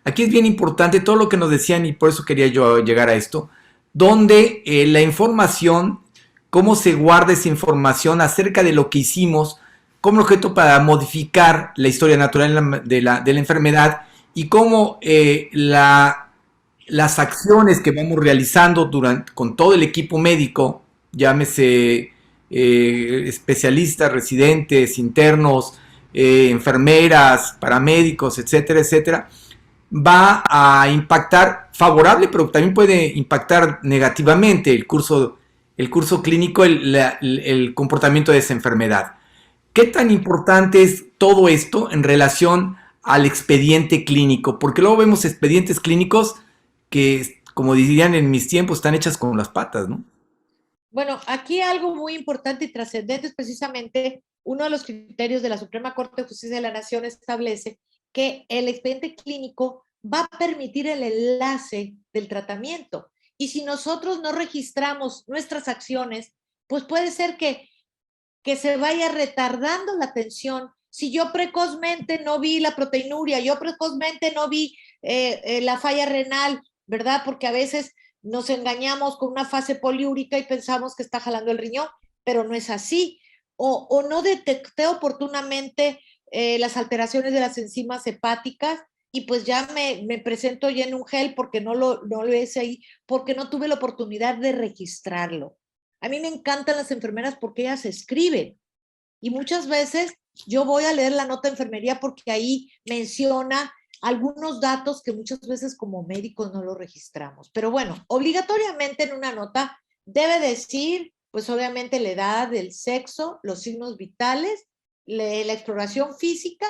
aquí es bien importante todo lo que nos decían, y por eso quería yo llegar a esto, donde la información, cómo se guarda esa información acerca de lo que hicimos como objeto para modificar la historia natural de la enfermedad, y cómo las acciones que vamos realizando con todo el equipo médico, llámese especialistas, residentes, internos, enfermeras, paramédicos, etcétera, etcétera, va a impactar favorable, pero también puede impactar negativamente el curso clínico, el comportamiento de esa enfermedad. ¿Qué tan importante es todo esto en relación al expediente clínico? Porque luego vemos expedientes clínicos que, como dirían en mis tiempos, están hechas con las patas, ¿no? Bueno, aquí algo muy importante y trascendente es precisamente uno de los criterios de la Suprema Corte de Justicia de la Nación establece que el expediente clínico va a permitir el enlace del tratamiento. Y si nosotros no registramos nuestras acciones, pues puede ser que se vaya retardando la atención. Si yo precozmente no vi la proteinuria, yo precozmente no vi la falla renal, ¿verdad? Porque a veces nos engañamos con una fase poliúrica y pensamos que está jalando el riñón, pero no es así. O no detecté oportunamente las alteraciones de las enzimas hepáticas y pues ya me presento ya en un gel porque no lo hice ahí, porque no tuve la oportunidad de registrarlo. A mí me encantan las enfermeras porque ellas escriben y muchas veces yo voy a leer la nota de enfermería porque ahí menciona algunos datos que muchas veces como médicos no lo registramos. Pero bueno, obligatoriamente en una nota debe decir, pues obviamente la edad, el sexo, los signos vitales, la exploración física,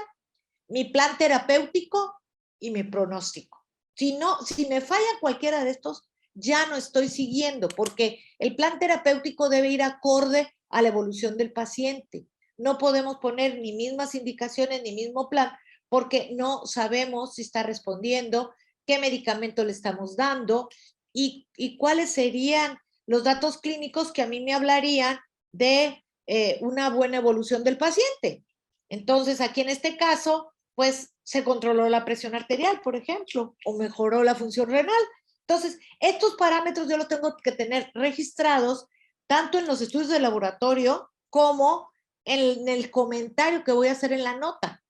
mi plan terapéutico y mi pronóstico. Si me falla cualquiera de estos, ya no estoy siguiendo, porque el plan terapéutico debe ir acorde a la evolución del paciente. No podemos poner ni mismas indicaciones ni mismo plan, porque no sabemos si está respondiendo, qué medicamento le estamos dando y cuáles serían los datos clínicos que a mí me hablarían de una buena evolución del paciente. Entonces, aquí en este caso, pues se controló la presión arterial, por ejemplo, o mejoró la función renal. Entonces, estos parámetros yo los tengo que tener registrados tanto en los estudios de laboratorio como en el comentario que voy a hacer en la nota.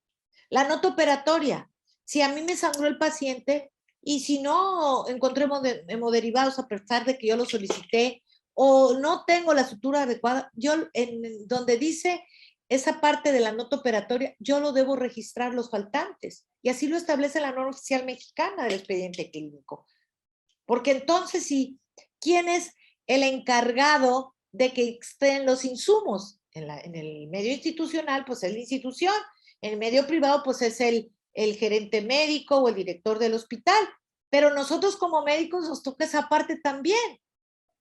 La nota operatoria, si a mí me sangró el paciente y si no encontré hemoderivados a pesar de que yo lo solicité o no tengo la sutura adecuada, yo en donde dice esa parte de la nota operatoria, yo lo debo registrar los faltantes. Y así lo establece la norma oficial mexicana del expediente clínico. Porque entonces, ¿quién es el encargado de que estén los insumos? En el medio institucional, pues es la institución. En el medio privado, pues es el gerente médico o el director del hospital. Pero nosotros como médicos nos toca esa parte también.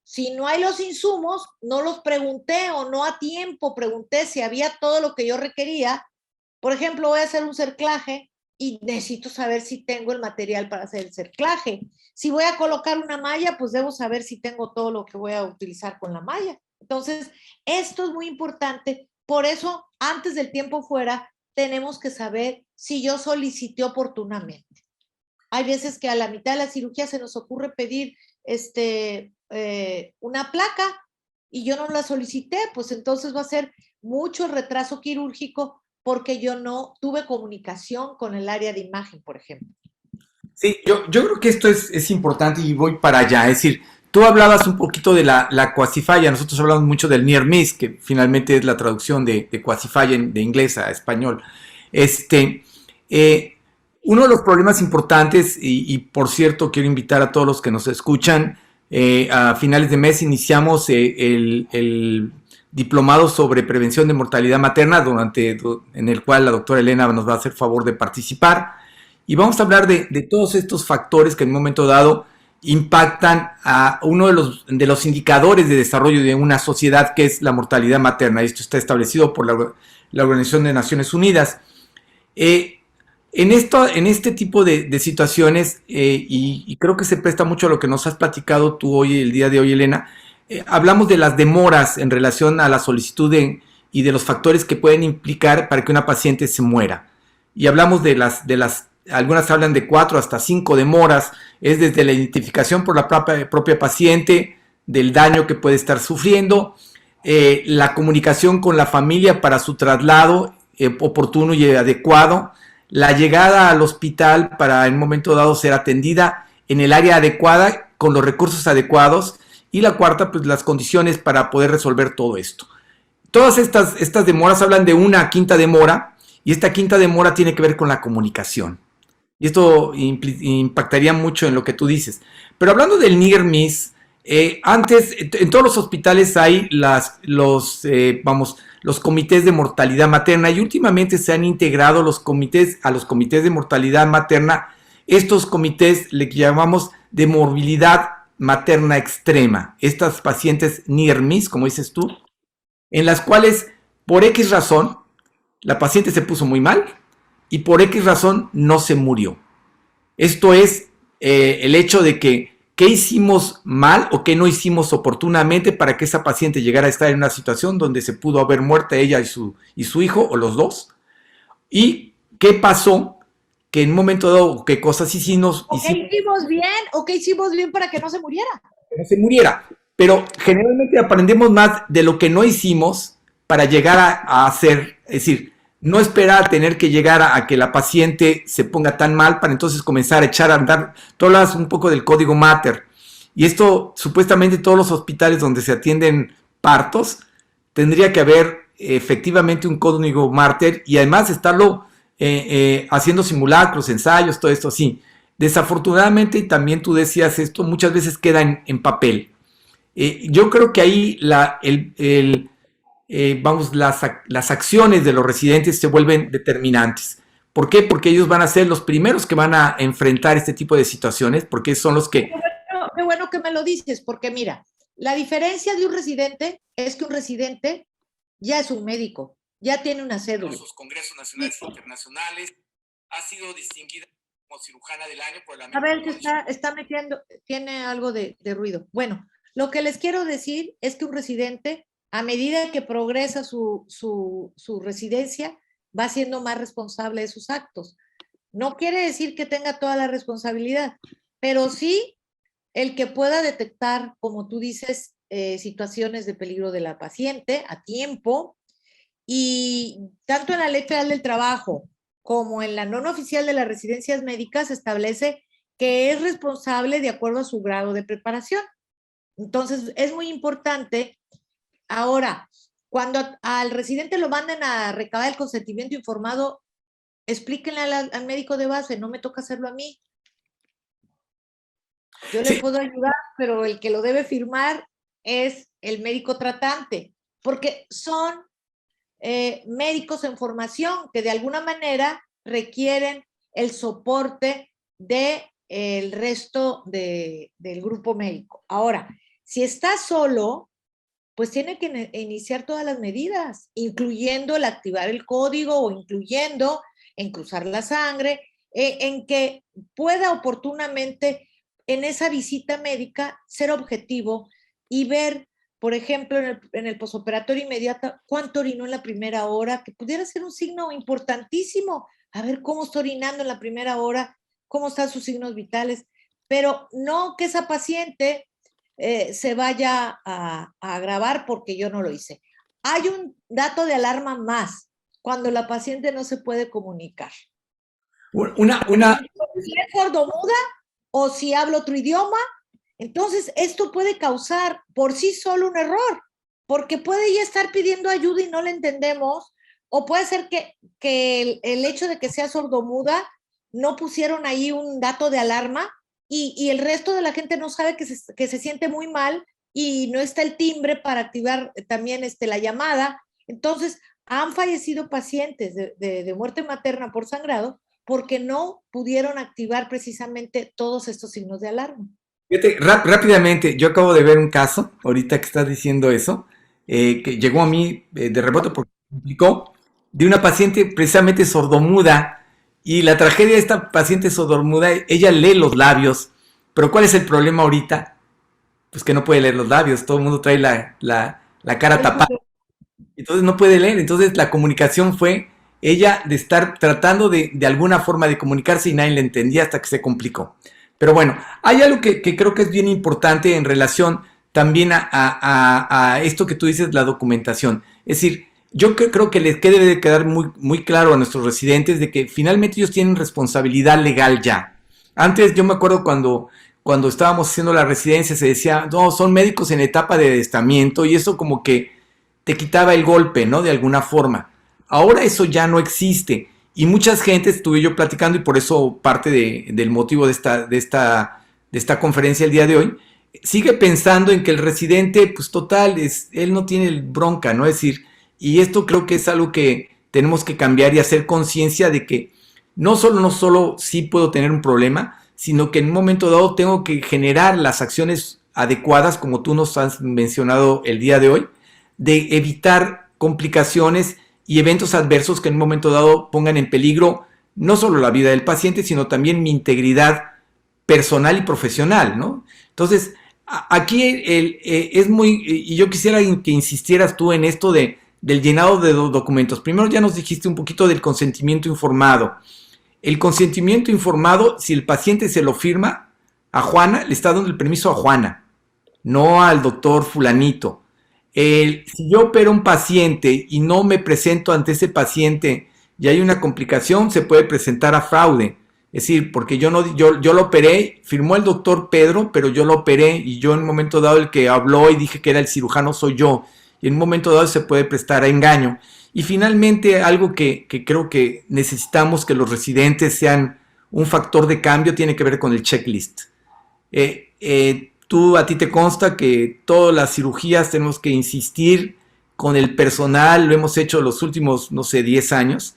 Si no hay los insumos, no los pregunté o no a tiempo pregunté si había todo lo que yo requería. Por ejemplo, voy a hacer un cerclaje y necesito saber si tengo el material para hacer el cerclaje. Si voy a colocar una malla, pues debo saber si tengo todo lo que voy a utilizar con la malla. Entonces, esto es muy importante. Por eso, antes del tiempo fuera, tenemos que saber si yo solicité oportunamente. Hay veces que a la mitad de la cirugía se nos ocurre pedir una placa y yo no la solicité, pues entonces va a ser mucho retraso quirúrgico porque yo no tuve comunicación con el área de imagen, por ejemplo. Sí, yo creo que esto es importante y voy para allá. Es decir, tú hablabas un poquito de la cuasifalla, nosotros hablamos mucho del near miss, que finalmente es la traducción de cuasifalla de inglés a español. Uno de los problemas importantes, y por cierto quiero invitar a todos los que nos escuchan, a finales de mes iniciamos el diplomado sobre prevención de mortalidad materna, en el cual la doctora Elena nos va a hacer favor de participar, y vamos a hablar de todos estos factores que en un momento dado impactan a uno de los indicadores de desarrollo de una sociedad, que es la mortalidad materna. Esto está establecido por la Organización de Naciones Unidas. En este tipo de situaciones, y creo que se presta mucho a lo que nos has platicado tú hoy, el día de hoy, Elena, hablamos de las demoras en relación a la solicitud y de los factores que pueden implicar para que una paciente se muera. Y hablamos algunas hablan de 4 hasta 5 demoras, es desde la identificación por la propia paciente, del daño que puede estar sufriendo, la comunicación con la familia para su traslado oportuno y adecuado, la llegada al hospital para en un momento dado ser atendida en el área adecuada, con los recursos adecuados, y la cuarta, pues las condiciones para poder resolver todo esto. Todas estas demoras hablan de una quinta demora, y esta quinta demora tiene que ver con la comunicación. Y esto impactaría mucho en lo que tú dices. Pero hablando del near miss, antes en todos los hospitales hay los comités de mortalidad materna, y últimamente se han integrado a los comités de mortalidad materna. Estos comités le llamamos de morbilidad materna extrema. Estas pacientes near miss, como dices tú, en las cuales por X razón la paciente se puso muy mal y por X razón no se murió. Esto es el hecho de que qué hicimos mal o qué no hicimos oportunamente para que esa paciente llegara a estar en una situación donde se pudo haber muerto ella y su hijo, o los dos. Y qué pasó, que en un momento dado, qué cosas hicimos. ¿O qué hicimos bien? ¿O qué hicimos bien para que no se muriera? Que no se muriera. Pero generalmente aprendemos más de lo que no hicimos para llegar a hacer, es decir, no esperar a tener que llegar a que la paciente se ponga tan mal para entonces comenzar a echar a andar. Tú hablas un poco del código Mater. Y esto, supuestamente, todos los hospitales donde se atienden partos, tendría que haber efectivamente un código Mater, y además estarlo haciendo simulacros, ensayos, todo esto así. Desafortunadamente, y también tú decías esto, muchas veces queda en papel. Yo creo que ahí las acciones de los residentes se vuelven determinantes. ¿Por qué? Porque ellos van a ser los primeros que van a enfrentar este tipo de situaciones, porque son los que... Qué bueno que me lo dices, porque mira, la diferencia de un residente es que un residente ya es un médico, ya tiene una cédula. En los congresos nacionales e internacionales ha sido distinguida como cirujana del año por la... A ver, está metiendo, tiene algo de ruido. Bueno, lo que les quiero decir es que un residente, a medida que progresa su residencia, va siendo más responsable de sus actos. No quiere decir que tenga toda la responsabilidad, pero sí el que pueda detectar, como tú dices, situaciones de peligro de la paciente a tiempo, y tanto en la Ley Federal del Trabajo como en la norma oficial de las residencias médicas establece que es responsable de acuerdo a su grado de preparación. Entonces, es muy importante. Ahora, cuando al residente lo manden a recabar el consentimiento informado, explíquenle al médico de base, no me toca hacerlo a mí. Yo le puedo ayudar, pero el que lo debe firmar es el médico tratante, porque son médicos en formación que de alguna manera requieren el soporte del resto del grupo médico. Ahora, si está solo, pues tiene que iniciar todas las medidas, incluyendo el activar el código, o incluyendo en cruzar la sangre, en que pueda oportunamente en esa visita médica ser objetivo y ver, por ejemplo, en el posoperatorio inmediato, cuánto orinó en la primera hora, que pudiera ser un signo importantísimo. A ver cómo está orinando en la primera hora, cómo están sus signos vitales, pero no que esa paciente se vaya a agravar porque yo no lo hice. Hay un dato de alarma más cuando la paciente no se puede comunicar. Si es sordomuda o si habla otro idioma, entonces esto puede causar por sí solo un error, porque puede ya estar pidiendo ayuda y no le entendemos, o puede ser que el hecho de que sea sordomuda no pusieron ahí un dato de alarma y el resto de la gente no sabe que se siente muy mal y no está el timbre para activar también la llamada. Entonces, han fallecido pacientes de muerte materna por sangrado porque no pudieron activar precisamente todos estos signos de alarma. Fíjate, rápidamente, yo acabo de ver un caso, ahorita que estás diciendo eso, que llegó a mí de rebote porque me explicó, de una paciente precisamente sordomuda, y la tragedia de esta paciente sordomuda, ella lee los labios, pero ¿cuál es el problema ahorita? Pues que no puede leer los labios, todo el mundo trae la cara tapada, entonces no puede leer, entonces la comunicación fue ella de estar tratando de alguna forma de comunicarse y nadie le entendía hasta que se complicó. Pero bueno, hay algo que creo que es bien importante en relación también a esto que tú dices, la documentación. Es decir, yo creo que les debe de quedar muy claro a nuestros residentes de que finalmente ellos tienen responsabilidad legal ya. Antes yo me acuerdo cuando estábamos haciendo la residencia se decía, no, son médicos en etapa de adiestramiento y eso como que te quitaba el golpe, ¿no? De alguna forma. Ahora eso ya no existe. Y muchas gentes estuve yo platicando y por eso parte del motivo de esta conferencia el día de hoy, sigue pensando en que el residente, pues total, él no tiene bronca, ¿no? Es decir, y esto creo que es algo que tenemos que cambiar y hacer conciencia de que no solo sí puedo tener un problema, sino que en un momento dado tengo que generar las acciones adecuadas, como tú nos has mencionado el día de hoy, de evitar complicaciones y eventos adversos que en un momento dado pongan en peligro no solo la vida del paciente, sino también mi integridad personal y profesional, ¿no? Entonces, aquí es muy, y yo quisiera que insistieras tú en esto del llenado de documentos. Primero ya nos dijiste un poquito del consentimiento informado. El consentimiento informado, si el paciente se lo firma a Juana, le está dando el permiso a Juana, no al doctor fulanito. Si yo opero a un paciente y no me presento ante ese paciente y hay una complicación, se puede presentar a fraude. Es decir, porque yo lo operé, firmó el doctor Pedro, pero yo lo operé y yo en un momento dado el que habló y dije que era el cirujano soy yo. Y en un momento dado se puede prestar a engaño. Y finalmente algo que creo que necesitamos que los residentes sean un factor de cambio tiene que ver con el checklist. A ti te consta que todas las cirugías tenemos que insistir con el personal, lo hemos hecho los últimos, no sé, 10 años,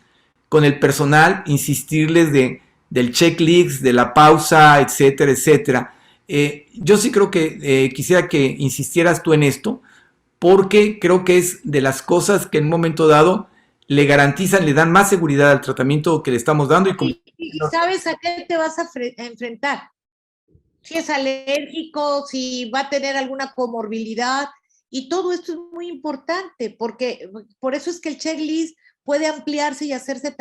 con el personal, insistirles del checklist, de la pausa, etcétera, etcétera. Yo sí creo que quisiera que insistieras tú en esto, porque creo que es de las cosas que en un momento dado le garantizan, le dan más seguridad al tratamiento que le estamos dando. ¿Y sabes a qué te vas a enfrentar? Si es alérgico, si va a tener alguna comorbilidad, y todo esto es muy importante, porque por eso es que el checklist puede ampliarse y hacerse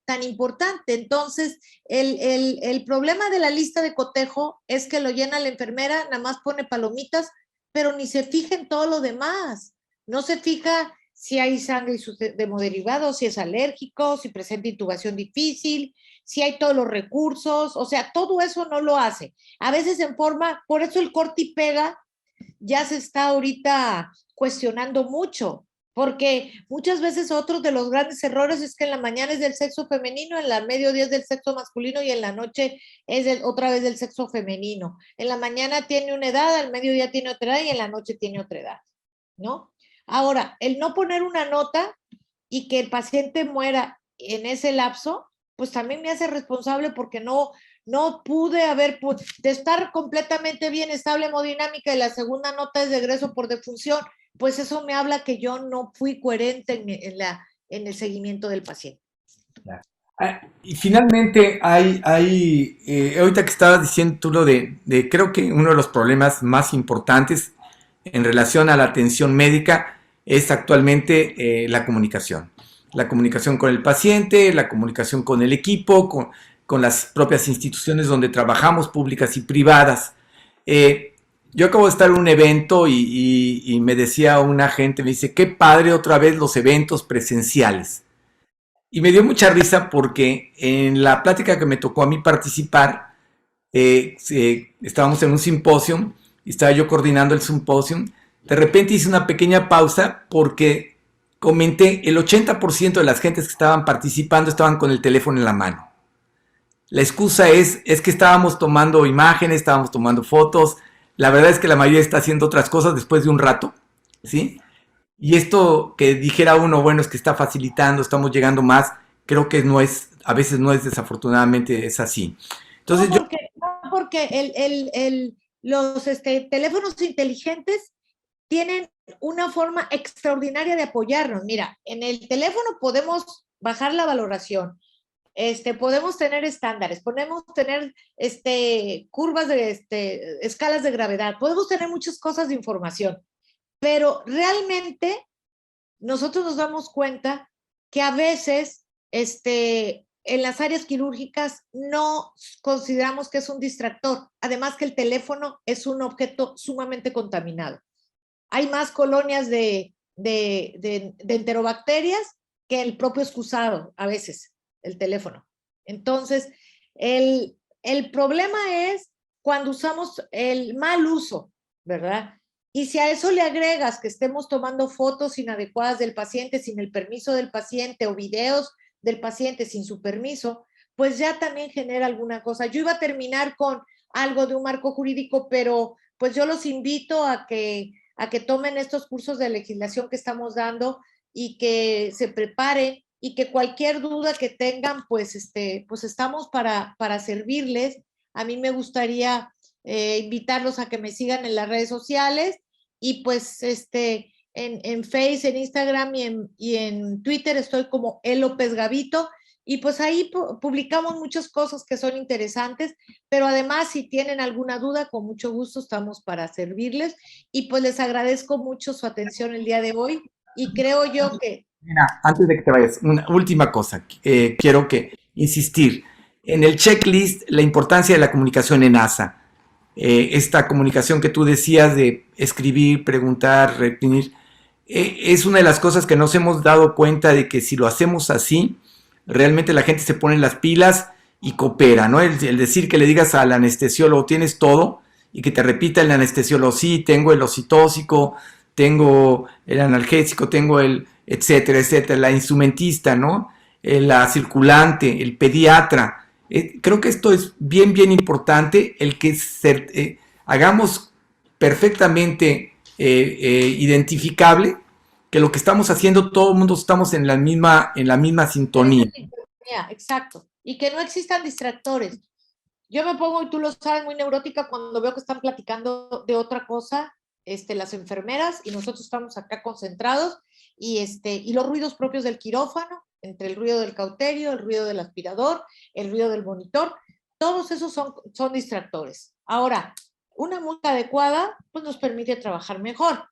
tan importante. Entonces, el problema de la lista de cotejo es que lo llena la enfermera, nada más pone palomitas, pero ni se fija en todo lo demás. No se fija si hay sangre y sus hemoderivados, si es alérgico, si presenta intubación difícil, si hay todos los recursos, o sea, todo eso no lo hace. A veces en forma, por eso el corte y pega ya se está ahorita cuestionando mucho, porque muchas veces otro de los grandes errores es que en la mañana es del sexo femenino, en la mediodía es del sexo masculino y en la noche es otra vez del sexo femenino. En la mañana tiene una edad, al mediodía tiene otra edad y en la noche tiene otra edad, ¿no? Ahora, el no poner una nota y que el paciente muera en ese lapso, pues también me hace responsable porque no pude de estar completamente bien, estable, hemodinámica y la segunda nota es de egreso por defunción, pues eso me habla que yo no fui coherente en el seguimiento del paciente. Y finalmente ahorita que estabas diciendo tú lo de creo que uno de los problemas más importantes en relación a la atención médica es actualmente la comunicación. La comunicación con el paciente, la comunicación con el equipo, con las propias instituciones donde trabajamos, públicas y privadas. Yo acabo de estar en un evento y me decía una gente, me dice, qué padre otra vez los eventos presenciales. Y me dio mucha risa porque en la plática que me tocó a mí participar, estábamos en un simposio y estaba yo coordinando el simposio. De repente hice una pequeña pausa porque comenté el 80% de las gentes que estaban participando estaban con el teléfono en la mano. la excusa es que estábamos tomando imágenes, estábamos tomando fotos. La verdad es que la mayoría está haciendo otras cosas después de un rato, ¿sí? Y esto que dijera uno, bueno, es que está facilitando, estamos llegando más, creo que no es, a veces no es, desafortunadamente es así. Entonces yo, No porque los teléfonos inteligentes tienen una forma extraordinaria de apoyarnos. Mira, en el teléfono podemos bajar la valoración, podemos tener estándares, podemos tener curvas de escalas de gravedad, podemos tener muchas cosas de información, pero realmente nosotros nos damos cuenta que a veces en las áreas quirúrgicas no consideramos que es un distractor, además que el teléfono es un objeto sumamente contaminado. Hay más colonias de enterobacterias que el propio excusado, a veces, el teléfono. Entonces, el problema es cuando usamos el mal uso, ¿verdad? Y si a eso le agregas que estemos tomando fotos inadecuadas del paciente sin el permiso del paciente o videos del paciente sin su permiso, pues ya también genera alguna cosa. Yo iba a terminar con algo de un marco jurídico, pero pues yo los invito a que tomen estos cursos de legislación que estamos dando y que se preparen y que cualquier duda que tengan, pues, pues estamos para servirles. A mí me gustaría invitarlos a que me sigan en las redes sociales y pues en Face, en Instagram y en Twitter estoy como E. López Gavito. Y pues ahí publicamos muchas cosas que son interesantes, pero además si tienen alguna duda, con mucho gusto estamos para servirles. Y pues les agradezco mucho su atención el día de hoy y creo yo que... mira, antes de que te vayas, una última cosa, quiero que insistir en el checklist la importancia de la comunicación en ASA. Esta comunicación que tú decías de escribir, preguntar, repetir, es una de las cosas que nos hemos dado cuenta de que si lo hacemos así, realmente la gente se pone las pilas y coopera, ¿no? El decir que le digas al anestesiólogo, tienes todo, y que te repita el anestesiólogo, sí, tengo el ocitóxico, tengo el analgésico, tengo el etcétera, etcétera, la instrumentista, ¿no? La circulante, el pediatra. Creo que esto es bien, bien importante, el que hagamos perfectamente identificable que lo que estamos haciendo, todo el mundo estamos en la misma sintonía. Exacto. Y que no existan distractores. Yo me pongo, y tú lo sabes, muy neurótica cuando veo que están platicando de otra cosa, las enfermeras, y nosotros estamos acá concentrados, y los ruidos propios del quirófano, entre el ruido del cauterio, el ruido del aspirador, el ruido del monitor, todos esos son distractores. Ahora, una música adecuada, pues nos permite trabajar mejor,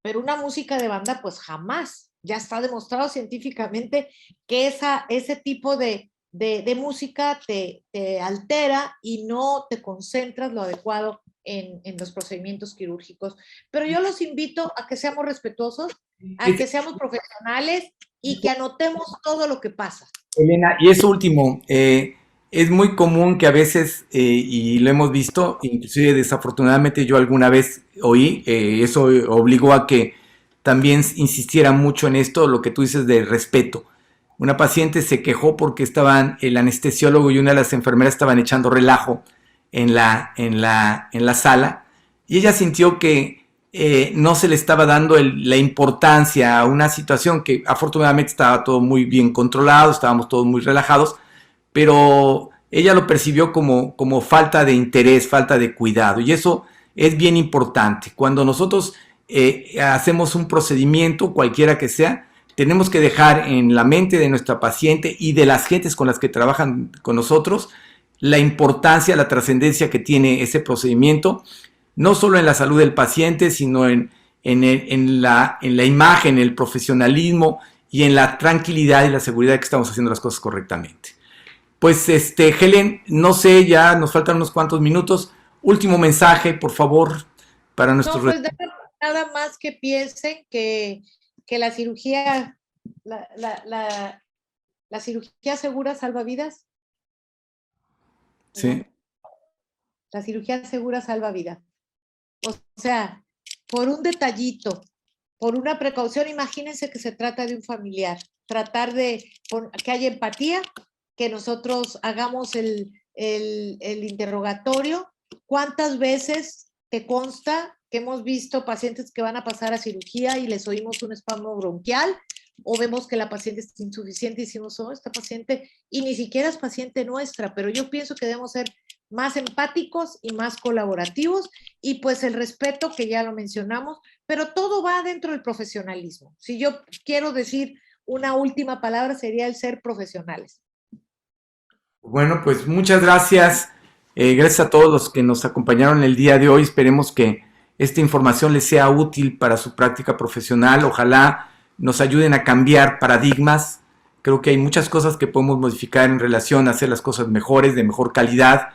pero una música de banda, pues jamás. Ya está demostrado científicamente que ese tipo de música te altera y no te concentras lo adecuado en los procedimientos quirúrgicos. Pero yo los invito a que seamos respetuosos, a que seamos profesionales y que anotemos todo lo que pasa. Elena, y eso último, es muy común que a veces, y lo hemos visto, inclusive desafortunadamente yo alguna vez oí, eso obligó a que también insistiera mucho en esto, lo que tú dices de respeto. Una paciente se quejó porque el anestesiólogo y una de las enfermeras estaban echando relajo en la sala, y ella sintió que no se le estaba dando la importancia a una situación que afortunadamente estaba todo muy bien controlado, estábamos todos muy relajados, pero ella lo percibió como falta de interés, falta de cuidado, y eso es bien importante. Cuando nosotros hacemos un procedimiento, cualquiera que sea, tenemos que dejar en la mente de nuestra paciente y de las gentes con las que trabajan con nosotros la importancia, la trascendencia que tiene ese procedimiento, no solo en la salud del paciente, sino en la imagen, el profesionalismo y en la tranquilidad y la seguridad de que estamos haciendo las cosas correctamente. Pues, Helen, no sé, ya nos faltan unos cuantos minutos. Último mensaje, por favor, para nuestros... No, pues nada más que piensen que la cirugía, la cirugía segura salva vidas. Sí. La cirugía segura salva vidas. O sea, por un detallito, por una precaución, imagínense que se trata de un familiar. Tratar de que haya empatía, que nosotros hagamos el interrogatorio, ¿cuántas veces te consta que hemos visto pacientes que van a pasar a cirugía y les oímos un espasmo bronquial? O vemos que la paciente es insuficiente y decimos, oh, esta paciente, y ni siquiera es paciente nuestra, pero yo pienso que debemos ser más empáticos y más colaborativos, y pues el respeto, que ya lo mencionamos, pero todo va dentro del profesionalismo. Si yo quiero decir una última palabra, sería el ser profesionales. Bueno, pues muchas gracias. Gracias a todos los que nos acompañaron el día de hoy. Esperemos que esta información les sea útil para su práctica profesional. Ojalá nos ayuden a cambiar paradigmas. Creo que hay muchas cosas que podemos modificar en relación a hacer las cosas mejores, de mejor calidad,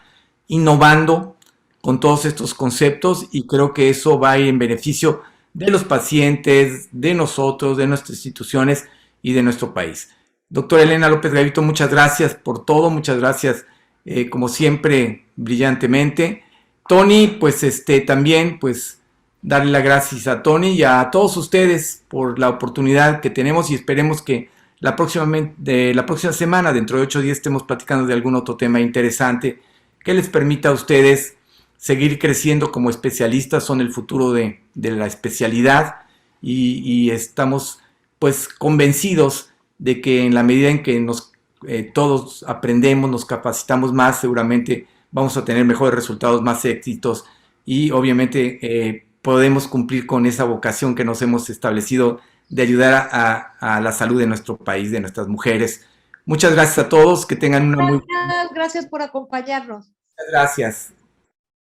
innovando con todos estos conceptos, y creo que eso va a ir en beneficio de los pacientes, de nosotros, de nuestras instituciones y de nuestro país. Doctora Elena López Gavito, muchas gracias por todo, muchas gracias, como siempre, brillantemente. Tony, pues también, pues, darle las gracias a Tony y a todos ustedes por la oportunidad que tenemos, y esperemos que la próxima semana, dentro de 8 días, estemos platicando de algún otro tema interesante que les permita a ustedes seguir creciendo como especialistas. Son el futuro de la especialidad, y estamos pues convencidos de que en la medida en que todos aprendemos, nos capacitamos más, seguramente vamos a tener mejores resultados, más éxitos, y obviamente podemos cumplir con esa vocación que nos hemos establecido de ayudar a la salud de nuestro país, de nuestras mujeres. Muchas gracias a todos, que tengan una muy... Gracias por acompañarnos. Muchas gracias.